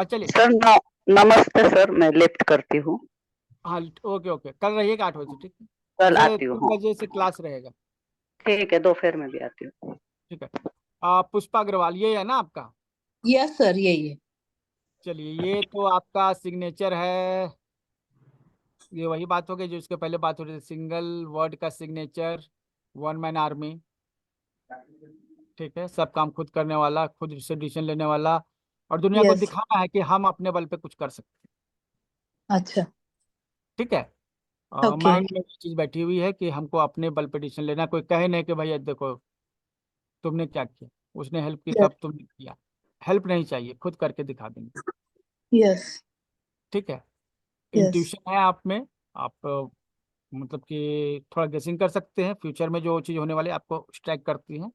चलिए। सर नमस्ते सर, मैं लेफ्ट करती हूँ। हाँ, ओके ओके, कल रहिएगा 8 बजे, ठीक है। कल वैसे आती हूँ, 3 हाँ बजे से क्लास रहेगा। ठीक है, दोपहर में भी आती हूँ। ठीक है। पुष्पा अग्रवाल ये है ना आपका? यस सर, यही है। चलिए, ये तो आपका सिग्नेचर है ये वही बात हो गई जो इसके पहले बात हो रही थी, सिंगल वर्ड का सिग्नेचर, वन मैन आर्मी। ठीक है, सब काम खुद करने वाला, खुद से डिसीजन लेने वाला, और दुनिया को यस। दिखाना है कि हम अपने बल पे कुछ कर सकते हैं। अच्छा। ठीक है, ओके। माइंड में ये चीज बैठी हुई है कि हमको अपने बल पे डिसीजन लेना है। कोई कहे नहीं कि भैया देखो तुमने क्या किया, उसने हेल्प की यस। तब तुमने किया। हेल्प नहीं चाहिए, खुद करके दिखा देंगे। यस। ठीक है, यस। इंट्यूशन है आप में। आप मतलब कि थोड़ा गेसिंग कर सकते हैं फ्यूचर में जो चीज़ होने वाली है, आपको स्ट्राइक करती है।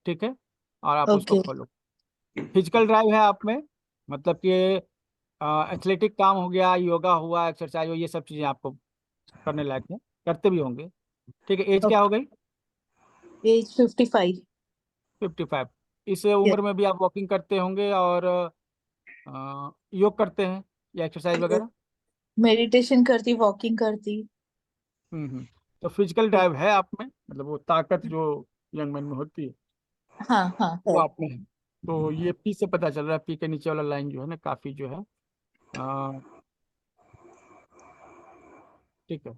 ठीक है, और आप उसको ओके। फॉलो। फिजिकल ड्राइव है आप में, मतलब कि एथलेटिक काम हो गया, योगा हुआ, एक्सरसाइज हो, ये सब चीज़ें आपको करने लायक है, करते भी होंगे। ठीक है, एज क्या हो गई? एज 55। 55। इस यस। उम्र में भी आप वॉकिंग करते होंगे और योग करते हैं या एक्सरसाइज वगैरह? मेडिटेशन करती, वॉकिंग करती। तो फिजिकल ड्राइव है आप में, मतलब वो ताकत जो यंग मैन में होती है हाँ हाँ वो है। आप में है। तो ये पी से पता चल रहा है, पी के नीचे वाला लाइन जो है ना काफी जो है अ, ठीक है।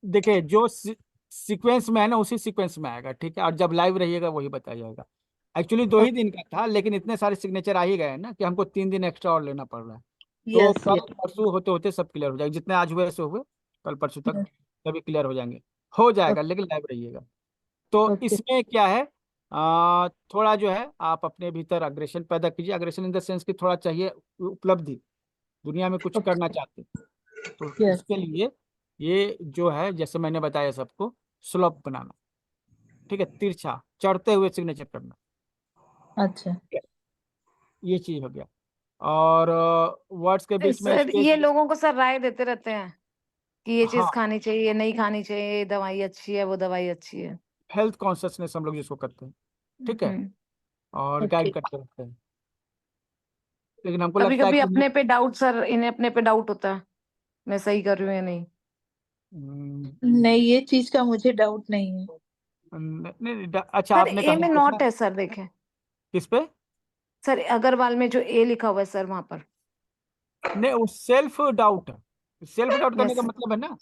देखिए जो सीक्वेंस में है ना उसी सीक्वेंस में आएगा। ठीक है, और जब लाइव रहिएगा वही बताया जाएगा। एक्चुअली 2 ही दिन का था, लेकिन इतने सारे सिग्नेचर आ ही गए हैं ना कि हमको 3 दिन एक्स्ट्रा और लेना पड़ रहा है। तो यस। कल यस। परसों होते होते सब क्लियर हो जाएगा, जितने आज हुए सो हुए, कल परसों तक सभी क्लियर हो जाएंगे। हो जाएगा, लेकिन लाइव रहिएगा। तो ओके। इसमें क्या है, थोड़ा जो है आप अपने भीतर अग्रेशन पैदा कीजिए। अग्रेशन इन द सेंस कि थोड़ा चाहिए उपलब्धि, दुनिया में कुछ करना चाहते हैं। तो यस। उसके लिए ये जो है, जैसे मैंने बताया सबको, स्लोप बनाना। ठीक है, तिरछा चढ़ते हुए सिग्नेचर करना। अच्छा। ये चीज हो गया। और वर्ड्स के बीच में सर स्पेस। ये लोगों को सर राय देते रहते हैं कि ये चीज हाँ, खानी चाहिए, ये नहीं खानी चाहिए, ये दवाई अच्छी है, वो दवाई अच्छी है। हेल्थ कॉन्शियसनेस हम लोग जिसको करते हैं। ठीक है, हम्म। और ओके। गाइड करते रहते हैं। लेकिन हमको कभी लगता है कभी कि अपने पे डाउट, सर इन्हें अपने पे डाउट होता है मैं सही कर रही हूँ या नहीं। हम्म, नहीं, ये चीज का मुझे डाउट नहीं है। नहीं, अच्छा सर आपने ए कहा में देखा नॉट है सर, देखें किस पे? सर, अग्रवाल में जो ए लिखा हुआ है सर वहां पर। नहीं, वो सेल्फ डाउट है। सेल्फ डाउट करने यस का सर। मतलब है ना,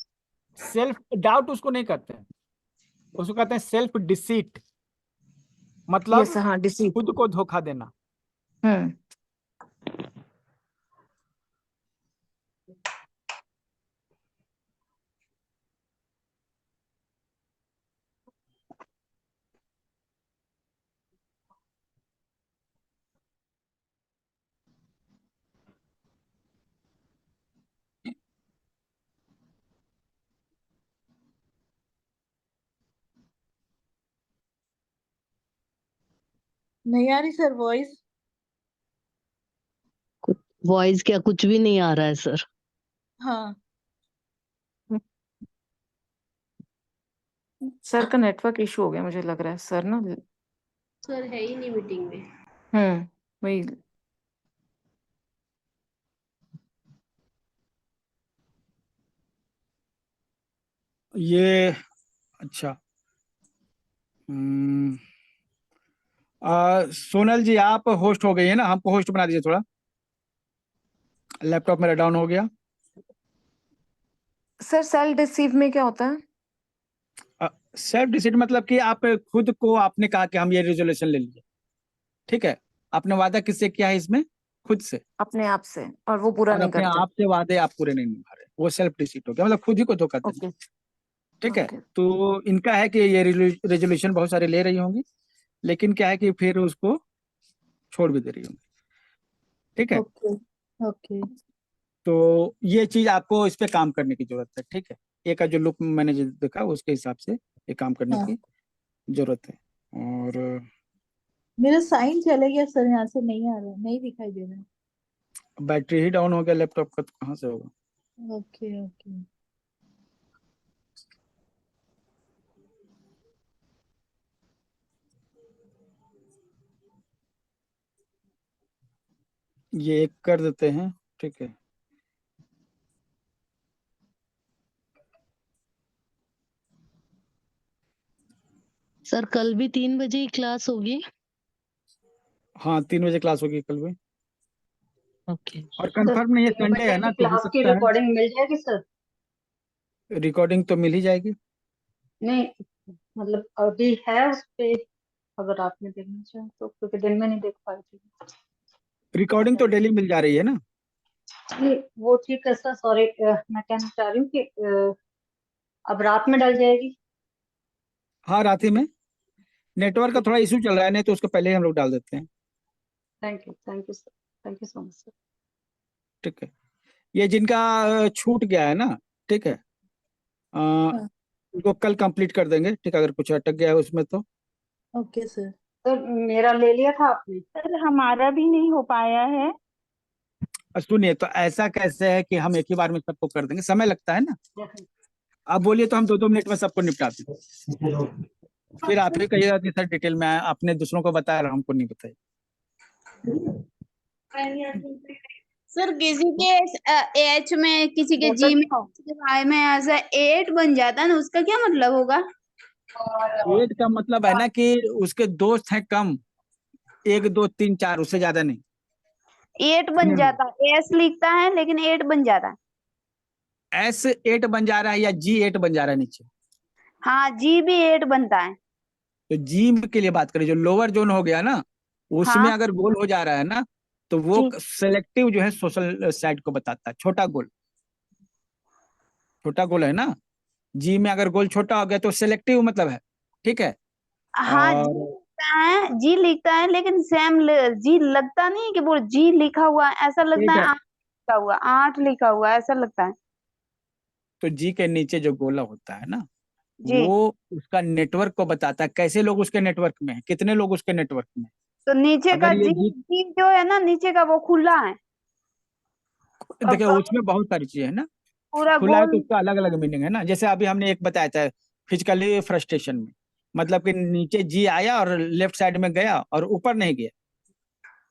सेल्फ डाउट उसको नहीं करते हैं, उसको कहते हैं सेल्फ डिसीट, यस मतलब हाँ, डिसीट। खुद को धोखा देना। हम्म। नहीं आ रही सर वॉइस। वॉइस क्या कुछ भी नहीं आ रहा है सर। हाँ। सर का नेटवर्क इशू हो गया मुझे लग रहा है सर ना। सर है ही नहीं मीटिंग में। वही। ये अच्छा। हम्म, सोनल जी आप होस्ट हो गई है ना, हमको होस्ट बना दीजिए थोड़ा। लैपटॉप मेरा डाउन हो गया। सर सेल डिसीव में क्या होता है? सेल्फ डिसीट मतलब कि आप खुद को, आपने कहा कि हम ये रेजोल्यूशन ले लिए। ठीक है, आपने वादा किससे किया है इसमें? खुद से। अपने आप से, और वो पूरा और नहीं अपने करते। आप से वादे आप पूरे नहीं निभा रहे, वो सेल्फ डिसीट हो गया, मतलब खुद ही को धोखा देना। ओके। ठीक है, ओके। तो इनका है कि ये रेजोल्यूशन बहुत सारे ले रही होंगी, लेकिन क्या है कि फिर उसको छोड़ भी दे रही होंगी। ठीक है, ओके। ओके। तो ये चीज आपको इस पे काम करने की जरूरत है। ठीक है, एक का जो लुक मैंने जो देखा उसके हिसाब से ये काम करने हाँ, की जरूरत है। और मेरा साइन चले गया सर, यहाँ से नहीं आ रहा, नहीं दिखाई दे रहा। बैटरी ही डाउन हो गया लैपटॉप का, तो कहाँ से होगा? ओके। ओके। ये एक कर देते हैं। ठीक है, सर कल भी 3 बजे ही क्लास होगी? हाँ 3 बजे क्लास होगी कल भी। ओके और कंफर्म नहीं है, संडे है ना, तो हो क्लास की सकता है रिकॉर्डिंग मिल जाएगी सर? रिकॉर्डिंग तो मिल ही जाएगी। नहीं, मतलब अभी है उस पे, अगर आपने देखना चाहे तो, क्योंकि दिन में नहीं देख पाई थी। रिकॉर्डिंग तो डेली मिल जा रही है ना। नहीं, वो ठीक है सर, सॉरी, मैं कहना चाह रही हूँ कि अब रात में डल जाएगी। हाँ, रात ही में। नेटवर्क का थोड़ा इशू चल रहा है, नहीं तो उसको पहले ही हम लोग डाल देते हैं। Thank you sir, thank you so much sir. ठीक है, ये जिनका छूट गया है ना, ठीक है, उनको कल कंप्लीट कर देंगे, ठीक है, अगर कुछ अटक गया है उसमें तो। Okay sir. सर मेरा ले लिया था आपने? सर हमारा भी नहीं हो पाया है। सुनिए, तो ऐसा कैसे है कि हम एक ही बार में सबको कर देंगे, समय लगता है ना। आप बोलिए तो हम 2-2 मिनट में सबको निपटा देंगे। फिर आप ही कहिएगा कि सर डिटेल में आपने दूसरों को बताया और हमको नहीं बताया। सर किसी के एच में, किसी के जी में, किसी के वाई में ऐसा 8 बन जाता है ना, उसका क्या मतलब होगा? 8 का मतलब है ना कि उसके दोस्त हैं कम, 1 2 3 4, उससे ज्यादा नहीं। 8 बन जाता है, एस लिखता है लेकिन 8 बन जाता है। एस 8 बन जा रहा है या जी 8 बन जा रहा है नीचे? हाँ, जी भी 8 बनता है। तो जी के लिए बात करें, जो लोअर जोन हो गया ना, उसमें हाँ अगर गोल हो जा रहा है ना, तो वो जी। सेलेक्टिव जो है सोशल साइड को बताता है, छोटा गोल। छोटा गोल है ना, जी में अगर गोल छोटा हो गया तो सेलेक्टिव मतलब है, ठीक है। हाँ, जी और लिखता है, जी लिखता है, लेकिन सेम जी लगता नहीं है कि वो जी लिखा हुआ है, ऐसा लगता ठीक है है, 8 लिखा हुआ, 8 लिखा हुआ है, ऐसा लगता है। तो जी के नीचे जो गोला होता है ना, जी, वो उसका नेटवर्क को बताता है, कैसे लोग उसके नेटवर्क में हैं, कितने लोग उसके नेटवर्क में हैं। तो नीचे का अगर ये जी, जी, जी जो है ना नीचे का, वो खुला है। देखिए अब उसमें बहुत सारी चीजें है ना, पूरा खुला है गोल। तो उसका अलग अलग मीनिंग है ना। जैसे अभी हमने एक बताया था फिजिकली फ्रस्ट्रेशन में, मतलब कि नीचे जी आया और लेफ्ट साइड में गया और ऊपर नहीं गया,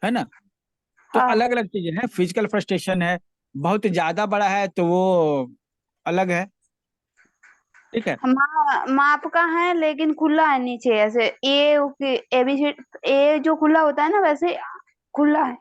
है ना। तो हाँ, अलग अलग चीजें हैं, फिजिकल फ्रस्ट्रेशन है, बहुत ज्यादा बड़ा है तो वो अलग है, ठीक है। माप का है लेकिन खुला है नीचे, ऐसे ए, ए बी सी, ए जो खुला होता है ना वैसे खुला है।